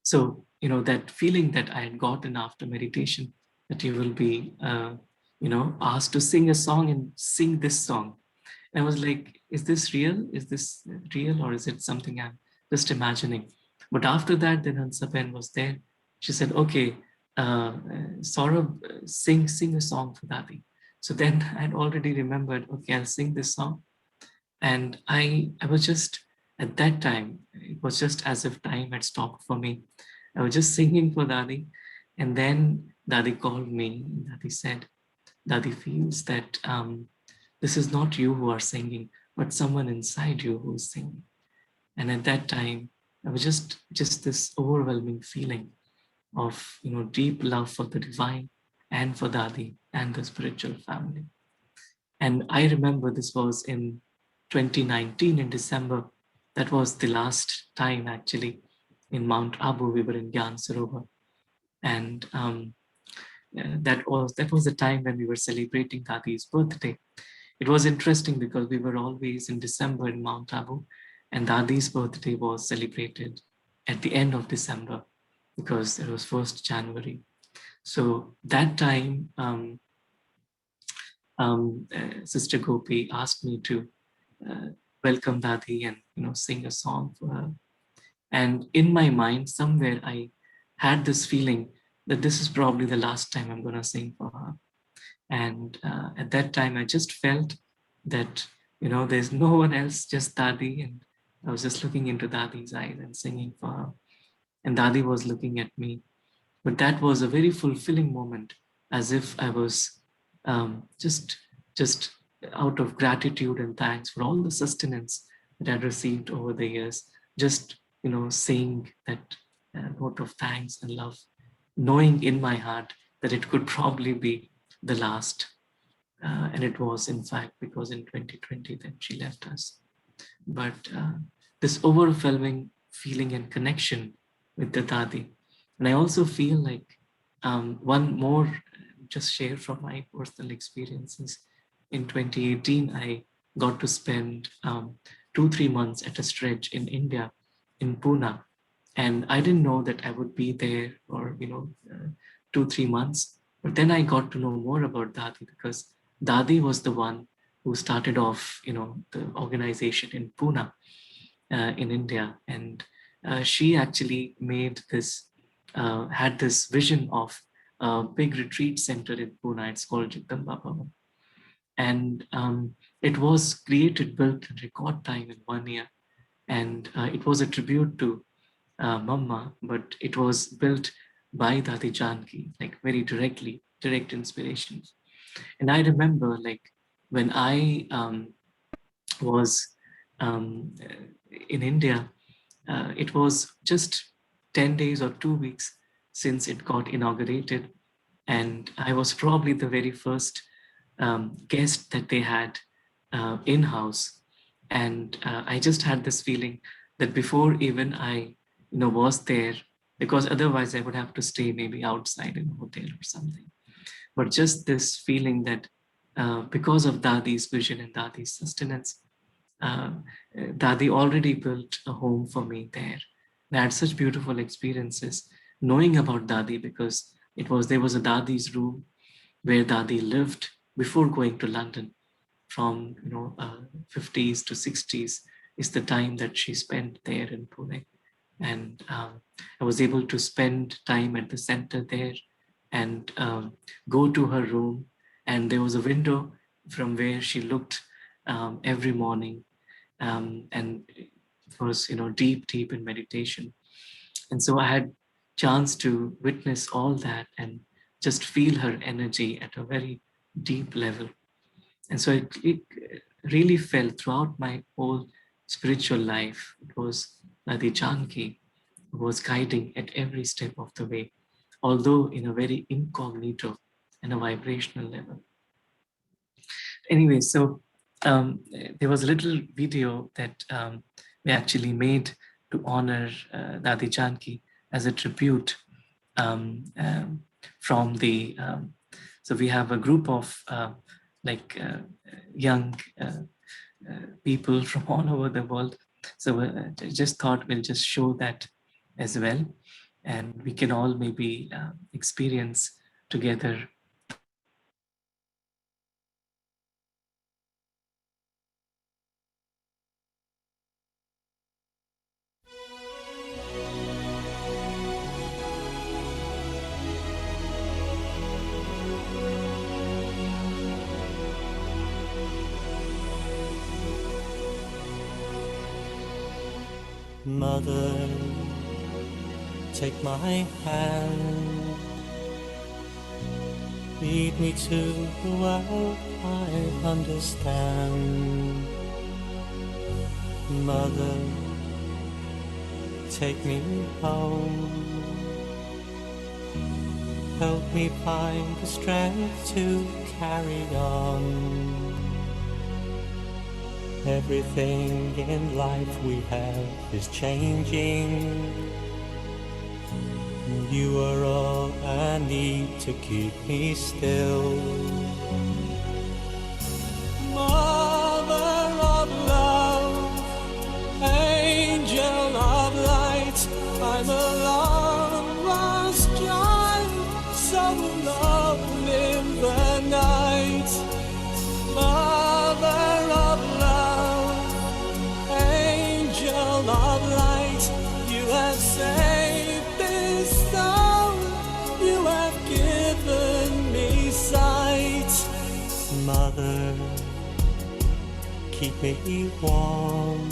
so, that feeling that I had gotten after meditation, that you will be, asked to sing a song and sing this song. And I was like, is this real? Is this real? Or is it something I'm just imagining? But after that, then Hansaben was there. She said, okay, Saurabh, sing a song for Dadi. So then I'd already remembered, okay, I'll sing this song. And I was just, at that time, it was just as if time had stopped for me. I was just singing for Dadi. And then Dadi called me. Dadi said, Dadi feels that this is not you who are singing, but someone inside you who's singing. And at that time, I was just this overwhelming feeling of deep love for the divine and for Dadi and the spiritual family. And I remember this was in 2019 in December. That was the last time actually in Mount Abu. We were in Gyan Sarovar. And that was the time when we were celebrating Dadi's birthday. it was interesting because we were always in December in Mount Abu, and Dadi's birthday was celebrated at the end of December because it was 1st January. So that time, Sister Gopi asked me to welcome Dadi and sing a song for her. And in my mind, somewhere I had this feeling that this is probably the last time I'm going to sing for her. And at that time, I just felt that, there's no one else, just Dadi. And I was just looking into Dadi's eyes and singing for her. And Dadi was looking at me. But that was a very fulfilling moment, as if I was just out of gratitude and thanks for all the sustenance that I'd received over the years, just saying that note of thanks and love, knowing in my heart that it could probably be the last. And it was, in fact, because in 2020 then she left us. But this overwhelming feeling and connection with the Dadi. And I also feel like one more, just share from my personal experiences. In 2018, I got to spend 2-3 months at a stretch in India, in Pune. And I didn't know that I would be there for 2-3 months. But then I got to know more about Dadi, because Dadi was the one who started off, the organization in Pune, in India. And she actually made this, had this vision of a big retreat center in Pune. It's called Jagdamba Bhavan. And it was created, built in record time in 1 year. And it was a tribute to Mamma, but it was built by Dadi Janki, like very directly, direct inspirations. And I remember, like, when I was in India, it was just 10 days or 2 weeks since it got inaugurated. And I was probably the very first guest that they had in-house. And I just had this feeling that before even I was there, because otherwise I would have to stay maybe outside in a hotel or something. But just this feeling that because of Dadi's vision and Dadi's sustenance, Dadi already built a home for me there. And I had such beautiful experiences knowing about Dadi, because there was a Dadi's room where Dadi lived before going to London. From 50s to 60s is the time that she spent there in Pune. And I was able to spend time at the center there and go to her room. And there was a window from where she looked every morning. And it was, deep in meditation. And so I had chance to witness all that and just feel her energy at a very deep level. And so it really felt throughout my whole spiritual life. It was Dadi Janki who was guiding at every step of the way, although in a very incognito and a vibrational level. Anyway, so there was a little video that we actually made to honor Dadi Janki as a tribute from the, so we have a group of young people from all over the world. So I just thought we'll just show that as well. And we can all maybe experience together. Mother, take my hand, lead me to the world I understand. Mother, take me home, help me find the strength to carry on. Everything in life we have is changing. You are all I need to keep me still. angel of light, you have saved this soul, you have given me sight. Mother, keep me warm,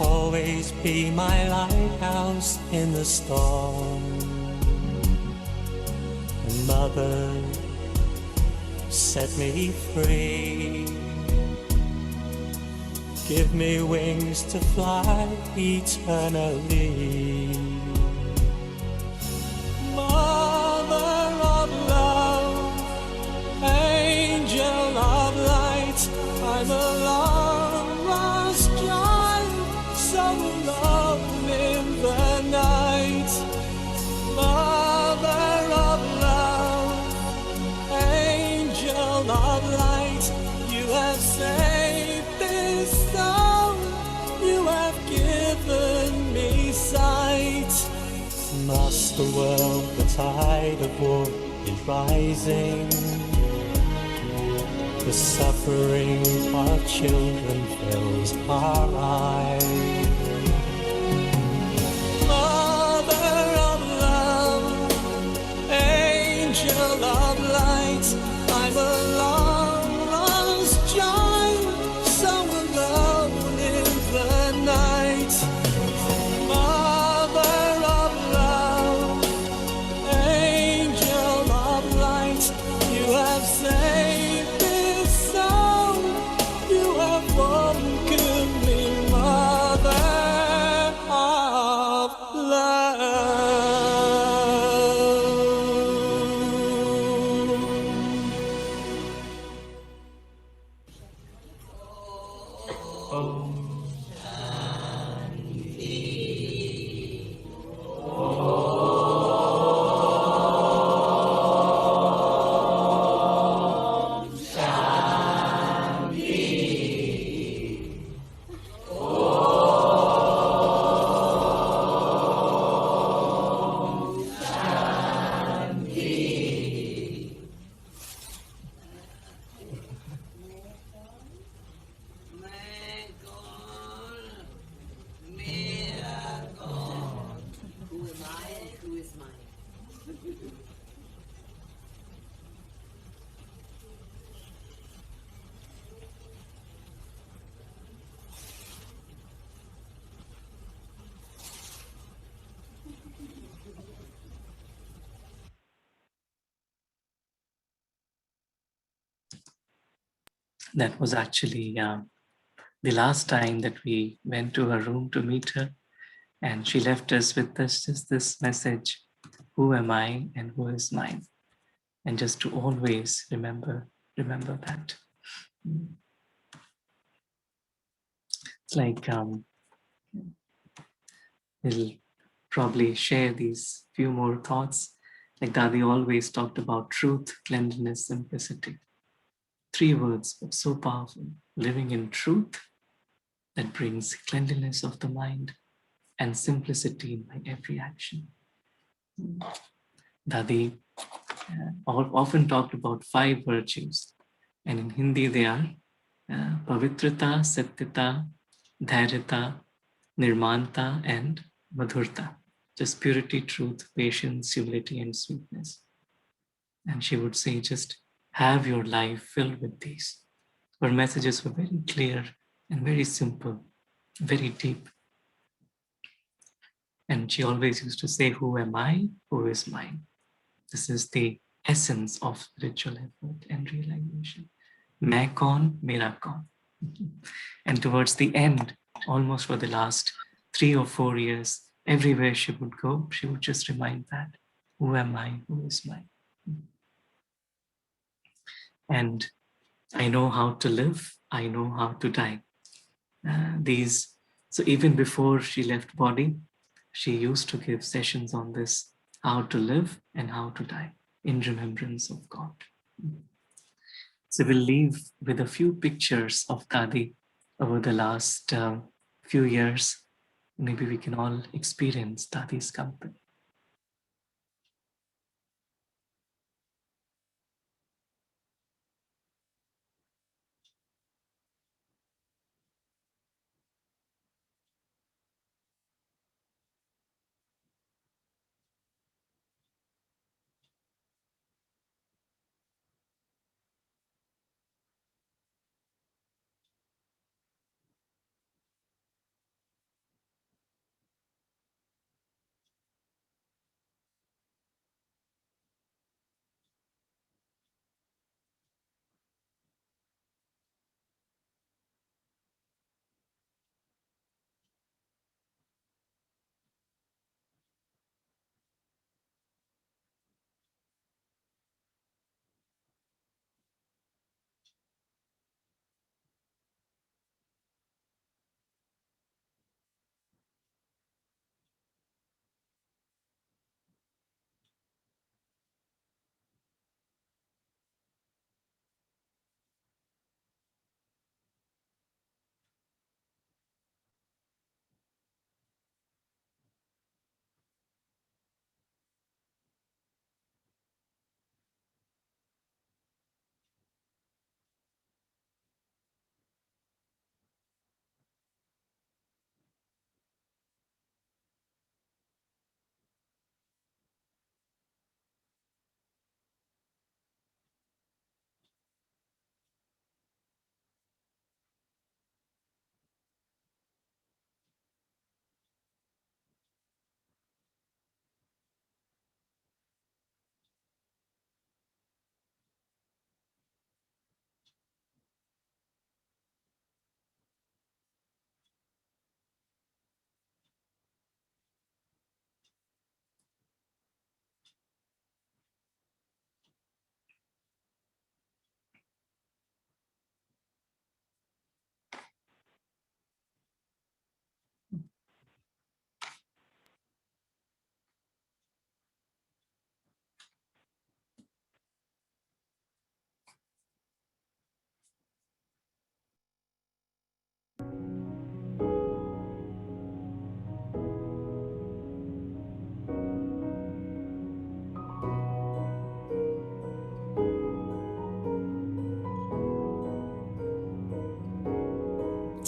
always be my lighthouse in the storm. And Mother, set me free, give me wings to fly eternally. Mother of love, angel of light, I'm a long lost child, so alone in the night. Mother of love, angel of light, you have saved this soul, you have given me sight. Across the world, the tide of war is rising, the suffering of children fills our eyes. Mother of love, angel of light, I'm a long lost child, so alone in the night. Mother of love, angel of light, you have saved this soul, you have woken me, Mother of love. That was actually the last time that we went to her room to meet her, and she left us with just this message: who am I and who is mine? And just to always remember that. It's like we'll probably share these few more thoughts. Like Dadi always talked about truth, cleanliness, simplicity. 3 words, but so powerful. Living in truth that brings cleanliness of the mind and simplicity in my every action. Dadi often talked about 5 virtues, and in Hindi they are Pavitrata, Satyata, Dhairyata, Nirmanta, and Madhurta. Just purity, truth, patience, humility, and sweetness. And she would say, just have your life filled with these. Her messages were very clear and very simple, very deep. And she always used to say, who am I? Who is mine? This is the essence of spiritual effort and realization. Main kaun, mera kaun. And towards the end, almost for the last 3 or 4 years, everywhere she would go, she would just remind that, who am I? Who is mine? And I know how to live, I know how to die. So even before she left body, she used to give sessions on this, how to live and how to die in remembrance of God. So we'll leave with a few pictures of Dadi over the last few years. Maybe we can all experience Dadi's company.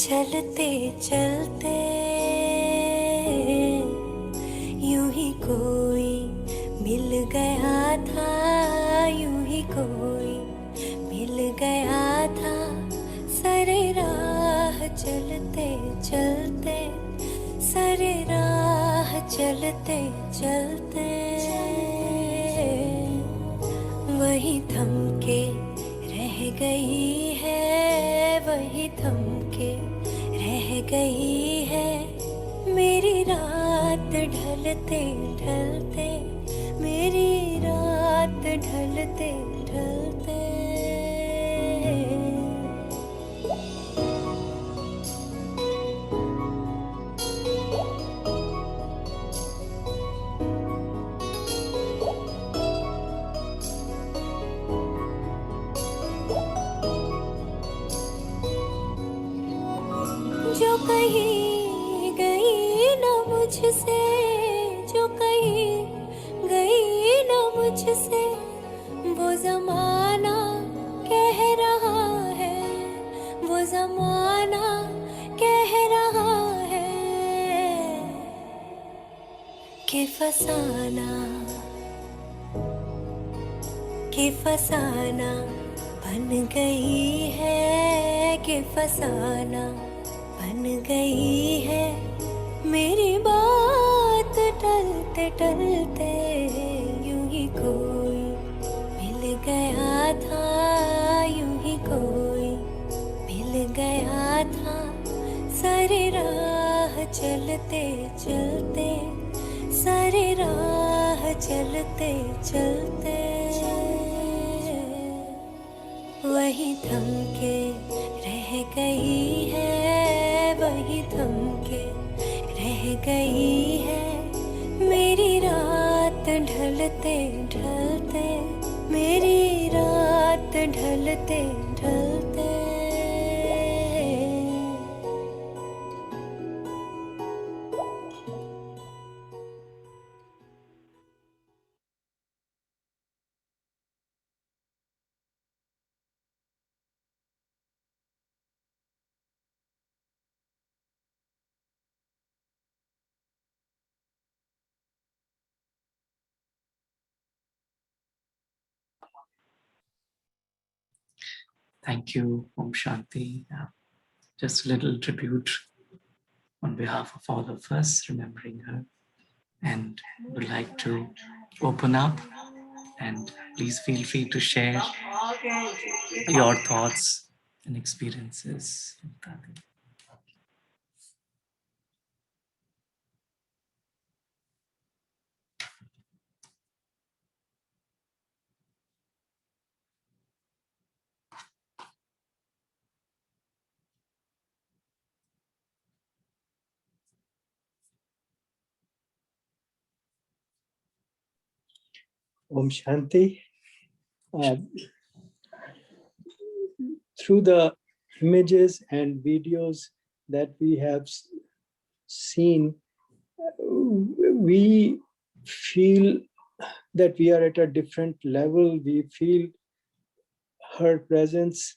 चलते चलते यूं ही कोई मिल गया था, यूं ही कोई मिल गया था, सरे राह चलते चलते, सरे राह चलते चलते वही थम के रह गई है, वही थम के रह गई है मेरी रात ढलते ढलते, मेरी रात ढलते ढलते। जो कहीं गई न मुझसे, जो कहीं गई न मुझसे, वो जमाना कह रहा है, वो जमाना कह रहा है कि फसाना, कि फसाना बन गई है, कि फसाना बन गई है मेरी बात टलते टलते, यूं ही कोई मिल गया था, यूं ही कोई मिल गया था, सारे राह चलते चलते, सारे राह चलते चलते वही थम के रह गई है, वही थम के रह गई है मेरी रात ढलते ढलते, मेरी रात ढलते ढलते। Thank you, Om Shanti. Just a little tribute on behalf of all of us, remembering her. And would like to open up, and please feel free to share your thoughts and experiences. Om Shanti. Through the images and videos that we have seen, we feel that we are at a different level. We feel her presence,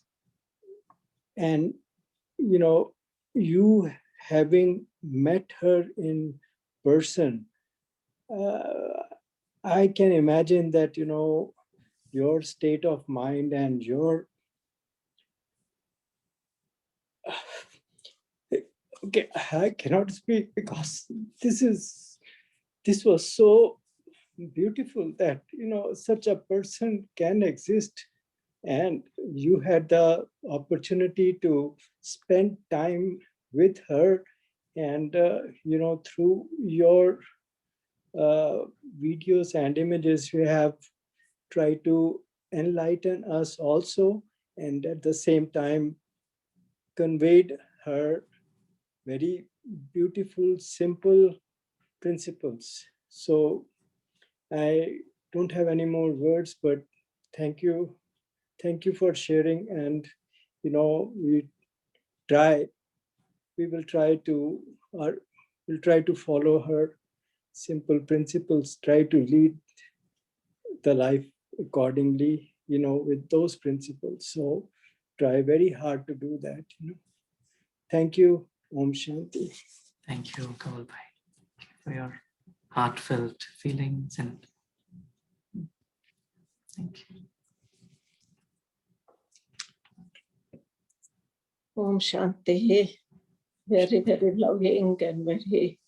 and you having met her in person, I can imagine that your state of mind and your okay, I cannot speak because this was so beautiful that such a person can exist, and you had the opportunity to spend time with her, and through your videos and images you have tried to enlighten us also, and at the same time conveyed her very beautiful, simple principles. So I don't have any more words, but thank you. Thank you for sharing. And, we will try to follow her simple principles, try to lead the life accordingly, with those principles. So try very hard to do that. Thank you. Om Shanti. Thank you, Kamal Bhai, for your heartfelt feelings, and thank you. Om Shanti. Very, very loving and very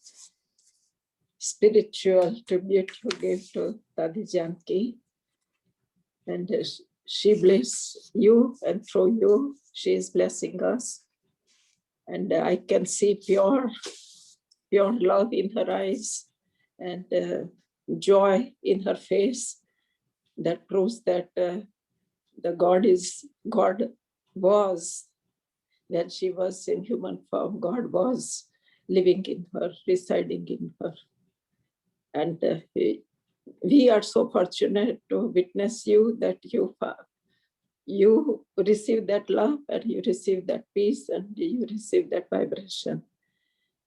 spiritual tribute you gave to Dadi Janki. And she bless you, and through you, she is blessing us. And I can see pure love in her eyes and joy in her face. That proves that the God was, when she was in human form, God was living in her, residing in her. And we are so fortunate to witness you, that you receive that love, and you receive that peace, and you receive that vibration.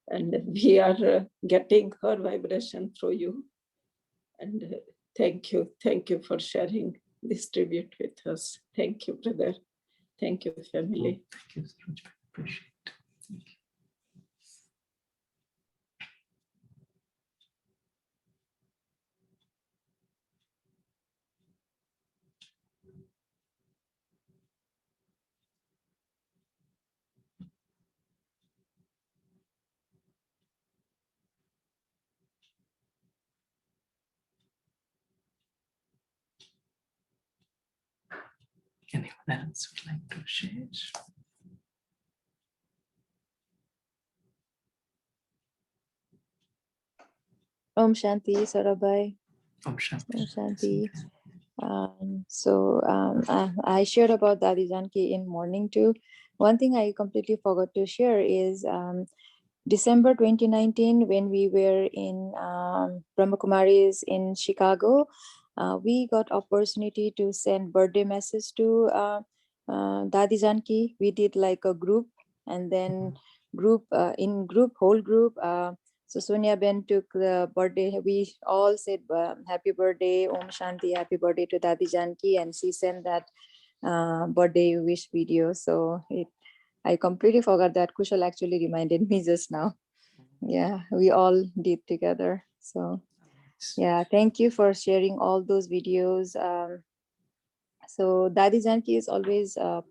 And we are getting her vibration through you. And thank you for sharing this tribute with us. Thank you, brother. Thank you, family. Thank you so much. I appreciate it. Thank you. Anyone else would like to share? Om Shanti, Sarabhai. Om Shanti. Om Shanti. I shared about Dadi Janki in morning too. One thing I completely forgot to share is December 2019, when we were in Brahma Kumaris in Chicago, we got opportunity to send birthday message to Dadi Janki. We did like a group, and then whole group. So Sonia Ben took the birthday. We all said happy birthday, Om Shanti, happy birthday to Dadi Janki, and she sent that birthday wish video. So I completely forgot that. Kushal actually reminded me just now. Yeah, we all did together. So yeah, thank you for sharing all those videos. So Dadi Janki is always a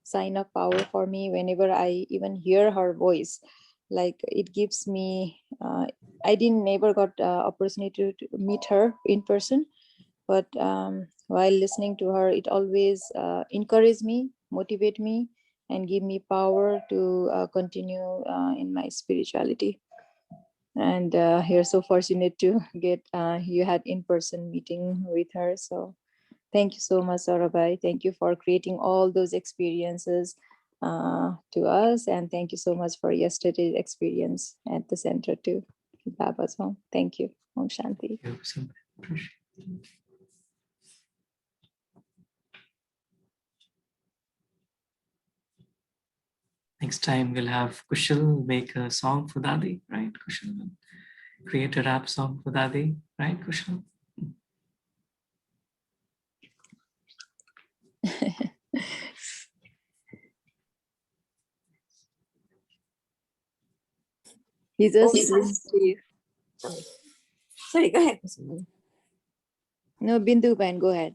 sign of power for me. Whenever I even hear her voice, like it gives me, I never got opportunity to meet her in person, but while listening to her, it always encouraged me, motivate me, and give me power to continue in my spirituality. And you're so fortunate to get you had in-person meeting with her. So thank you so much, Saurabhai. Thank you for creating all those experiences to us, and thank you so much for yesterday's experience at the center too, Baba's home. Thank you. Om Shanti. Next time we'll have Kushal make a song for Dadi, right? Kushal will create a rap song for Dadi, right, Kushal? He just Sorry, go ahead. No, Bindu Ben, go ahead.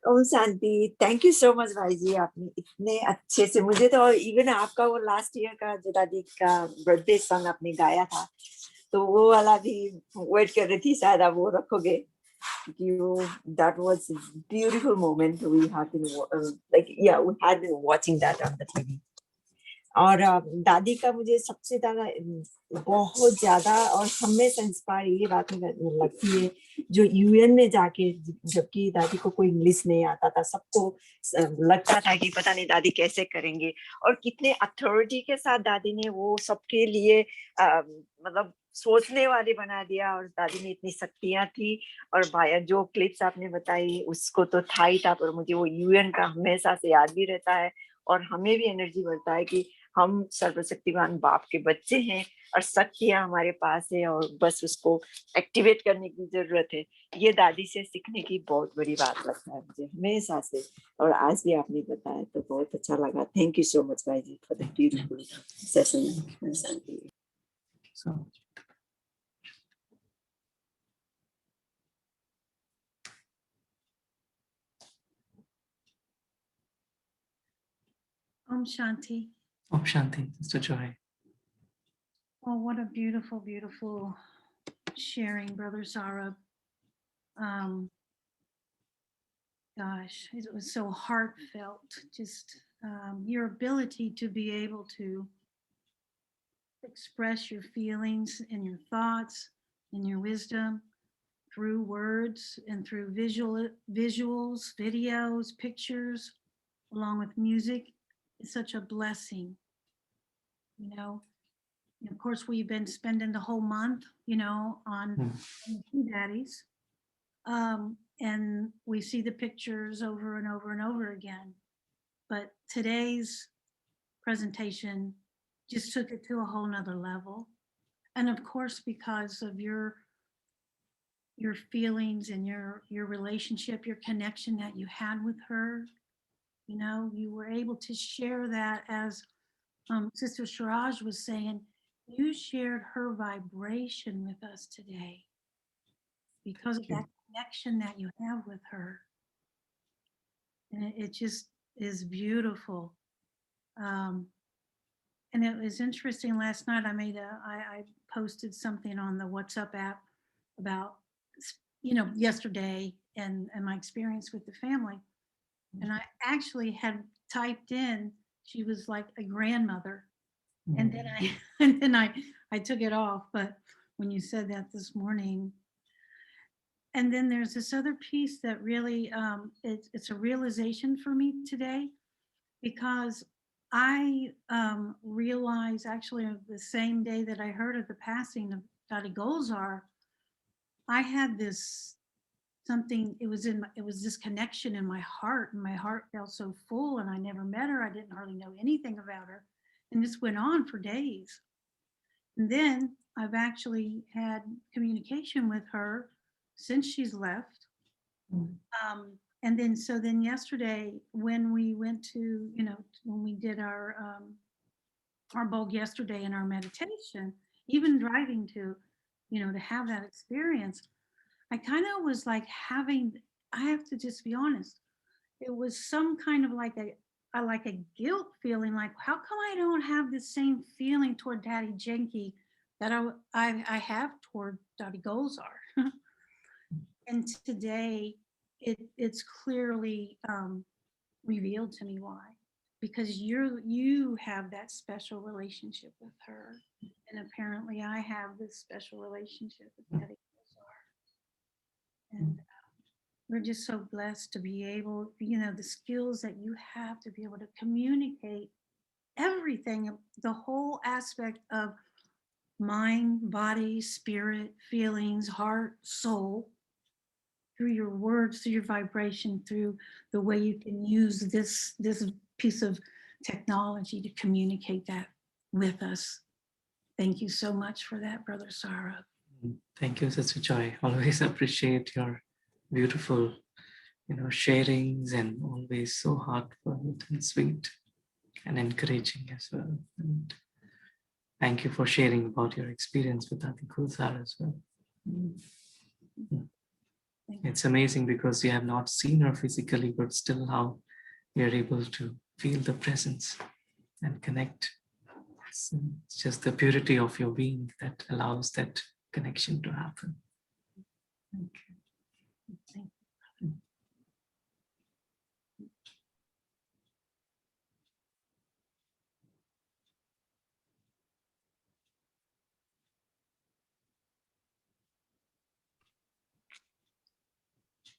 ओम शांति thank you so much भाई जी आपने इतने अच्छे से मुझे तो even आपका वो लास्ट ईयर का जो दादी का बर्थडे सॉन्ग आपने गाया था तो वो वाला भी वेट कर रही थी शायद आप वो रखोगे क्योंकि that was a beautiful moment we had been we had been watching that on the TV. और दादी का मुझे सबसे ज्यादा बहुत ज्यादा और हमेशा इंस्पायर ये बात लगती है जो यूएन में जाके जबकि दादी को कोई इंग्लिश नहीं आता था सबको लगता था कि पता नहीं दादी कैसे करेंगे और कितने अथॉरिटी के साथ दादी ने वो सबके लिए मतलब सोचने वाले बना दिया और दादी में इतनी शक्तियां थी और भाया जो क्लिप्स आपने बताई उसको तो था ही था पर मुझे वो यूएन का हमेशा से याद भी रहता है और हमें भी एनर्जी बढ़ता है कि हम सर्वशक्तिमान बाप के बच्चे हैं और सत्य हमारे पास है और बस उसको एक्टिवेट करने की जरूरत है। ये दादी से सीखने की बहुत बड़ी बात लगता है मुझे हमेशा से, और आज भी आपने बताया तो बहुत अच्छा लगा। थैंक यू सो मच भाई जी for the beautiful session. Om Shanti. Om Shanti, Sister Joy. Oh, what a beautiful, beautiful sharing, Brother Saurabh. Gosh, it was so heartfelt. Just your ability to be able to express your feelings and your thoughts and your wisdom through words and through visuals, videos, pictures, along with music is such a blessing. You know, and of course, we've been spending the whole month, you know, on Two Daddies. And we see the pictures over and over and over again. But today's presentation just took it to a whole nother level. And of course, because of your feelings and your relationship, your connection that you had with her, you know, you were able to share that, as Sister Shiraj was saying, you shared her vibration with us today because of that connection that you have with her. And it just is beautiful. And it was interesting last night. I posted something on the WhatsApp app about, you know, yesterday and my experience with the family. And I actually had typed in, she was like a grandmother. And then I took it off. But when you said that this morning, and then there's this other piece that really, it's a realization for me today, because I realized actually the same day that I heard of the passing of Dadi Golzar, I had this something, it was this connection in my heart, and my heart felt so full, and I never met her. I didn't hardly know anything about her. And this went on for days. And then I've actually had communication with her since she's left. And then yesterday, when we went to, you know, when we did our bog yesterday in our meditation, even driving to, you know, to have that experience, I kind of was like having, I have to just be honest, it was some kind of like a guilt feeling, like, how come I don't have the same feeling toward Dadi Janki that I have toward Dadi Golzar? And today it's clearly revealed to me why, because you have that special relationship with her, and apparently I have this special relationship with Dadi Golzar. And we're just so blessed to be able, you know, the skills that you have to be able to communicate everything, the whole aspect of mind, body, spirit, feelings, heart, soul, through your words, through your vibration, through the way you can use this piece of technology to communicate that with us. Thank you so much for that, Brother Saurabh. Thank you, Sister Joy. Always appreciate your beautiful, you know, sharings, and always so heartfelt and sweet and encouraging as well. And thank you for sharing about your experience with Dadi Golzar as well. It's amazing because you have not seen her physically, but still how you're able to feel the presence and connect. It's just the purity of your being that allows that connection to happen. Thank you.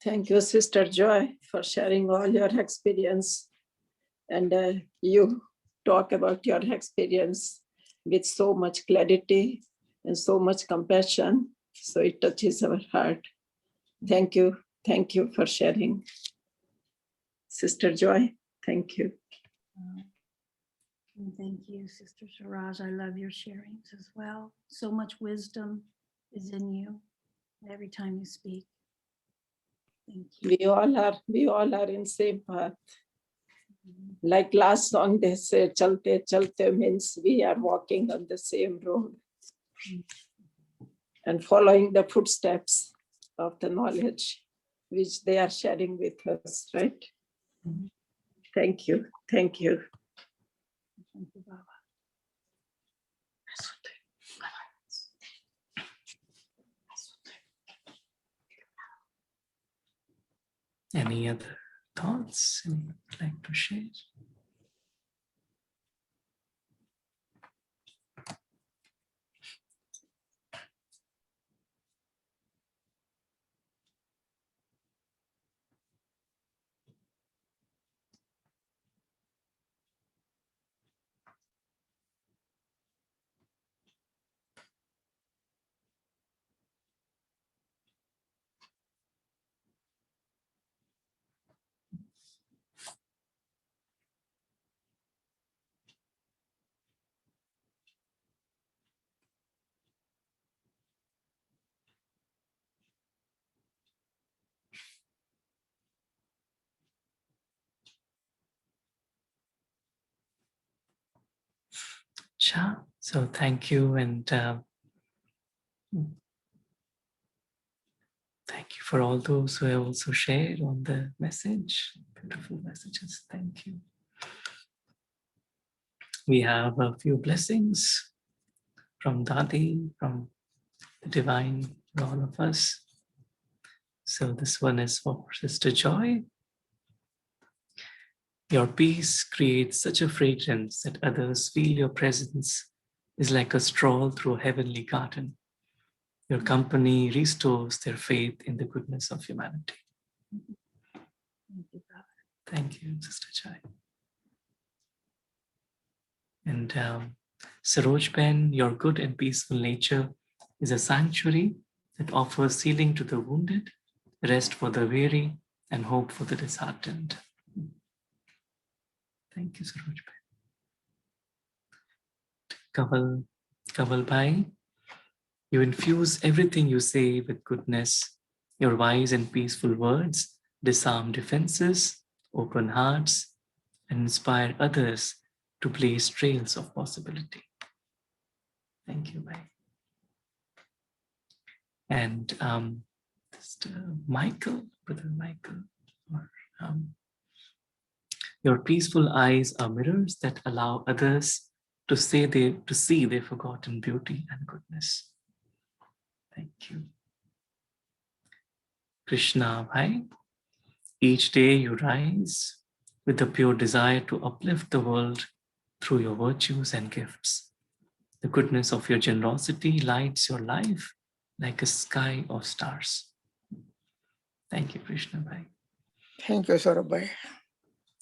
Thank you, Sister Joy, for sharing all your experience. And you talk about your experience with so much clarity and so much compassion. So it touches our heart. Thank you. Thank you for sharing. Sister Joy, thank you. And thank you, Sister Siraj. I love your sharings as well. So much wisdom is in you every time you speak. Thank you. We all are in same path. Like last song they say, chalte chalte means we are walking on the same road and following the footsteps of the knowledge which they are sharing with us, right? Thank you. Thank you. Thank you, Baba. Any other thoughts anyone would like to share? Cha. So thank you, and thank you for all those who have also shared on the message. Beautiful messages. Thank you. We have a few blessings from Dadi, from the Divine, for all of us. So this one is for Sister Joy. Your peace creates such a fragrance that others feel your presence is like a stroll through a heavenly garden. Your company restores their faith in the goodness of humanity. Thank you, Baba. Thank you, Sister Joy. And Saroj Ben, your good and peaceful nature is a sanctuary that offers healing to the wounded, rest for the weary, and hope for the disheartened. Thank you, Saroj Ben. Kaval Bhai, you infuse everything you say with goodness. Your wise and peaceful words disarm defenses, open hearts, and inspire others to blaze trails of possibility. Thank you, Bhai. And Michael, Brother Michael, your peaceful eyes are mirrors that allow others to see their forgotten beauty and goodness. Thank you. Krishna Bhai, each day you rise with the pure desire to uplift the world through your virtues and gifts. The goodness of your generosity lights your life like a sky of stars. Thank you, Krishna Bhai. Thank you, Saurabh Bhai.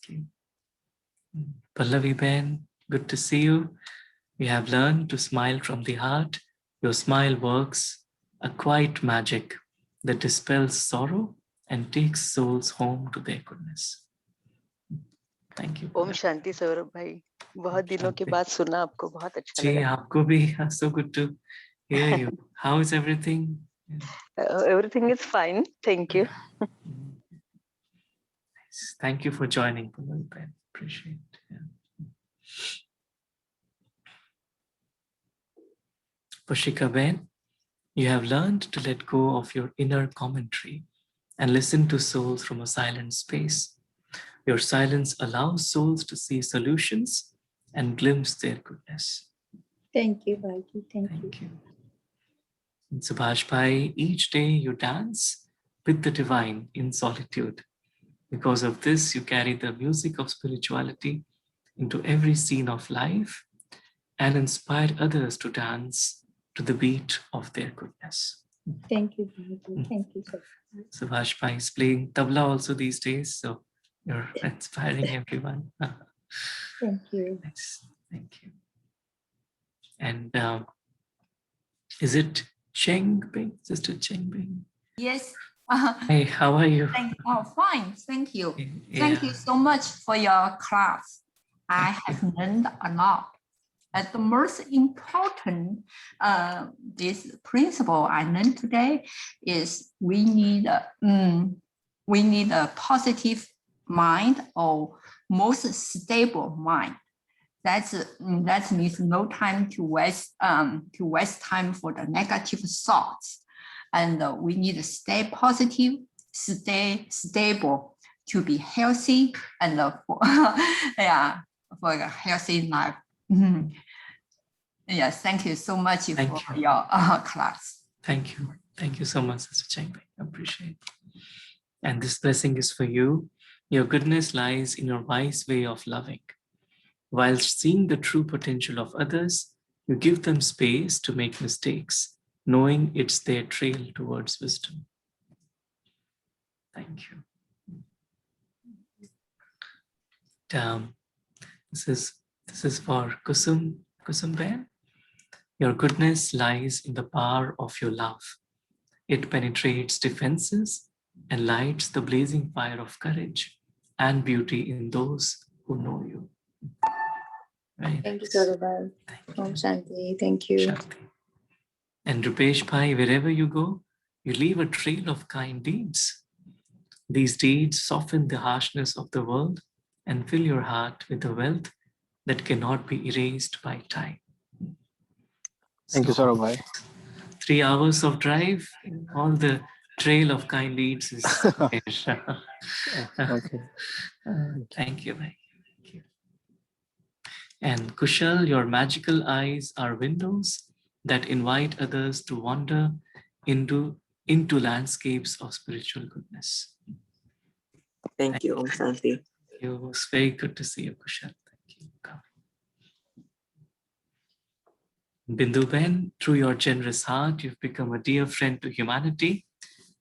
Okay. Pallavi Ben, good to see you. We have learned to smile from the heart. Your smile works a quiet magic that dispels sorrow and takes souls home to their goodness. Thank you. Om Shanti Saurabh भाई, बहुत दिनों के बाद सुना आपको, बहुत अच्छा जी, लगा। आपको भी, so good to hear you. How is everything? Everything is fine, thank you. Thank you for joining, Pallavi Ben. Appreciate it. Yeah. Pushika Ben, you have learned to let go of your inner commentary and listen to souls from a silent space. Your silence allows souls to see solutions and glimpse their goodness. Thank you, Bhai. Thank you. And Subhash Bhai, each day you dance with the divine in solitude. Because of this, you carry the music of spirituality into every scene of life and inspire others to dance to the beat of their goodness. Thank you, Bhai. Thank you so much. Subhash Bhai is playing tabla also these days, so you're inspiring everyone. Thank you. Nice. Thank you. And is it Cheng Bing? Sister Cheng Bing? Yes. Hey, how are you? Fine, thank you. Yeah. Thank you so much for your class. I have learned a lot. And the most important this principle I learned today is we need a positive mind or most stable mind. That means no time to waste time for the negative thoughts, and we need to stay positive, stay stable to be healthy, and for for a healthy life. Yes, thank you so much for your class. Thank you so much, Sister Changpai. I appreciate it. And this blessing is for you. Your goodness lies in your wise way of loving. While seeing the true potential of others, you give them space to make mistakes, knowing it's their trail towards wisdom. Thank you. This is for Kusum Ben. Your goodness lies in the power of your love. It penetrates defenses and lights the blazing fire of courage and beauty in those who know you. Right. Thank you, Saurabh. Om Shanti. Thank you. Shanti. And Rupesh Bhai, wherever you go, you leave a trail of kind deeds. These deeds soften the harshness of the world and fill your heart with a wealth that cannot be erased by time. Thank you, Saurabh Bhai. 3 hours of drive, all the trail of kind deeds is Okay. Thank you, Bhai. Thank you. And Kushal, your magical eyes are windows that invite others to wander into landscapes of spiritual goodness. Thank you, Om Shanti. It was very good to see you, Kushal. Thank you. Bindu Ben, through your generous heart, you've become a dear friend to humanity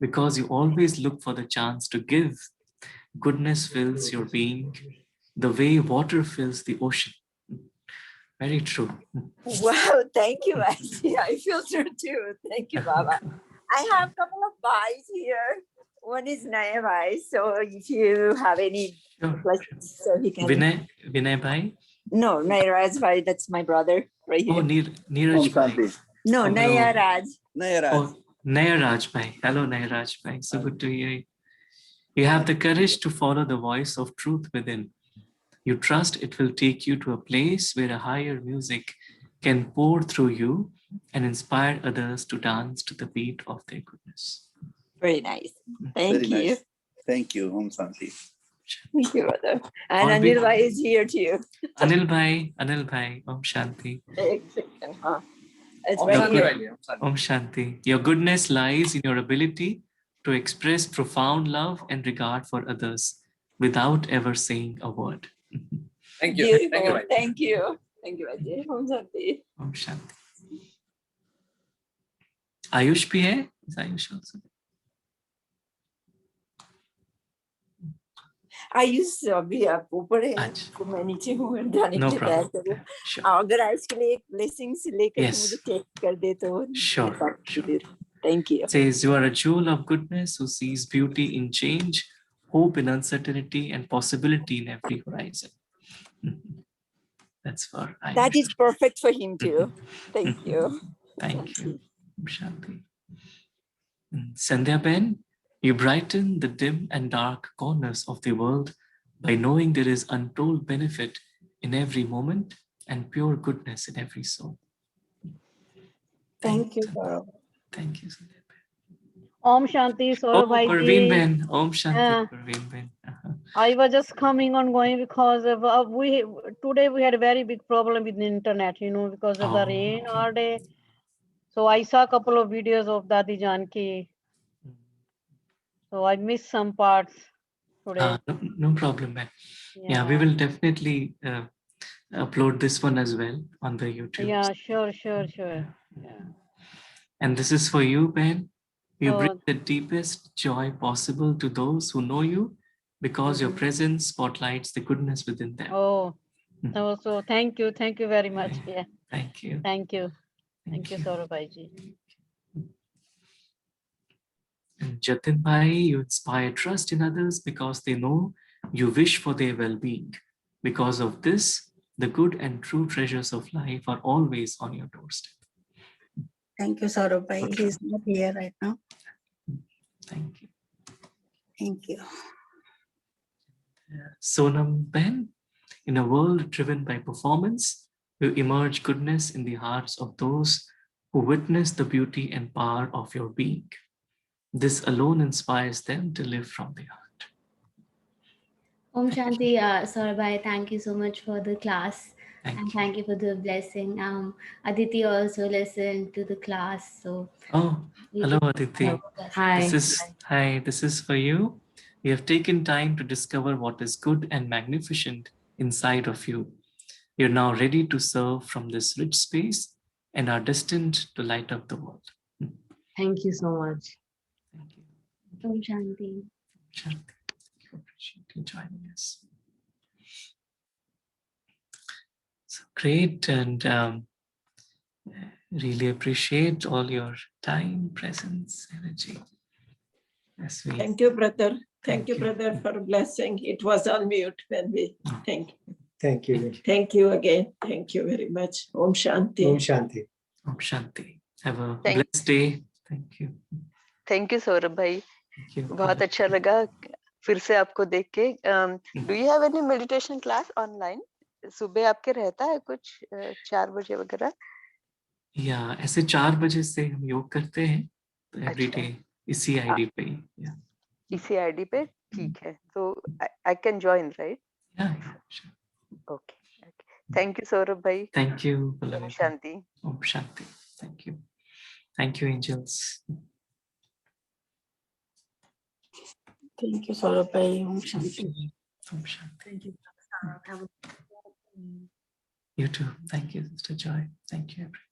because you always look for the chance to give. Goodness fills your being the way water fills the ocean. Very true. Wow, thank you, Auntie. I feel true too. Thank you, Baba. I have a couple of buys here. One is Naya Bhai, so if you have any questions, so he can. Vinay Bhai? No, Naya Raj Bhai, that's my brother right here. Oh, Neeraj Bhai. No, Oh, Naya hello. Raj. Oh, Naya Raj Bhai. Hello, Naya Raj Bhai. So good to hear you. You have the courage to follow the voice of truth within. You trust it will take you to a place where a higher music can pour through you and inspire others to dance to the beat of their goodness. Very nice. Thank you. Nice. Thank you, Om Shanti. Thank you, brother. And Anil Bhai is here too. Anil Bhai, Om Shanti. It's right here. Om Shanti. Your goodness lies in your ability to express profound love and regard for others without ever saying a word. Thank you. Beautiful. Thank you. Thank you, Ajay. Om Shanti. Om Shanti. Ayush bhi hai? Is Ayush also? Ayush अभी आप ऊपर है तो मैं नीचे हूँ जाने के लिए तैयार करूँ अगर आज के लिए एक ब्लेसिंग्स लेकर मुझे टेक कर दे तो sure. Thank you. It says you are a jewel of goodness who sees beauty in change, hope in uncertainty, and possibility in every horizon. That's for Ayush. That is perfect for him too. Thank you. Thank you. Shanti. Sandhya Ben, you brighten the dim and dark corners of the world by knowing there is untold benefit in every moment and pure goodness in every soul. Thank you, Gaurav. Thank you, Sandhya Ben. Om Shanti, Saurabh Bhai. Parveen Ben. Om Shanti, Parveen Ben. I was just coming on going because of today we had a very big problem with the internet, because of the rain all day. So I saw a couple of videos of Dadi Janki. So I missed some parts today. No problem, man. Yeah, we will definitely upload this one as well on the YouTube. Yeah, sure. Yeah. And this is for you, Ben. You bring the deepest joy possible to those who know you because your presence spotlights the goodness within them. Oh, so thank you very much. Yeah. Thank you. Thank you, Saurabh Bhai ji. And Jatin Bhai, you inspire trust in others because they know you wish for their well-being. Because of this, the good and true treasures of life are always on your doorstep. Thank you, Saurabh bhai. He's not here right now. Thank you. Thank you. Sonam Ben, in a world driven by performance, you emerge goodness in the hearts of those who witness the beauty and power of your being. This alone inspires them to live from the heart. Om Shanti, Saurabh, thank you so much for the class. Thank you for the blessing. Aditi also listened to the class. So Hello Aditi. Hi. This is for you. You have taken time to discover what is good and magnificent inside of you. You're now ready to serve from this rich space and are destined to light up the world. Thank you so much. Thank you. Om Shanti. Shanti. I appreciate you joining us. So great, and really appreciate all your time, presence, energy. Thank you, brother. Thank you, brother, for blessing. It was on mute when we thank you. Thank you. Thank you again. Thank you very much. Om Shanti. Om Shanti. Om Shanti. Have a blessed day. Thank you. Thank you Saurabh भाई बहुत अच्छा लगा फिर से आपको देख के do you have any meditation class online सुबह आपके रहता है कुछ 4 बजे वगैरह या ऐसे 4 बजे से हम योग करते हैं तो एवरीडे इसी आईडी पे इसी आईडी पे ठीक है तो I can join right okay thank you Saurabh भाई thank you Om Shanti Om Shanti thank you angels Thank you, Saurabh bhai. Om Shanti. Om Shanti. Thank you. Have a You too. Thank you, Sister Joy. Thank you, everyone.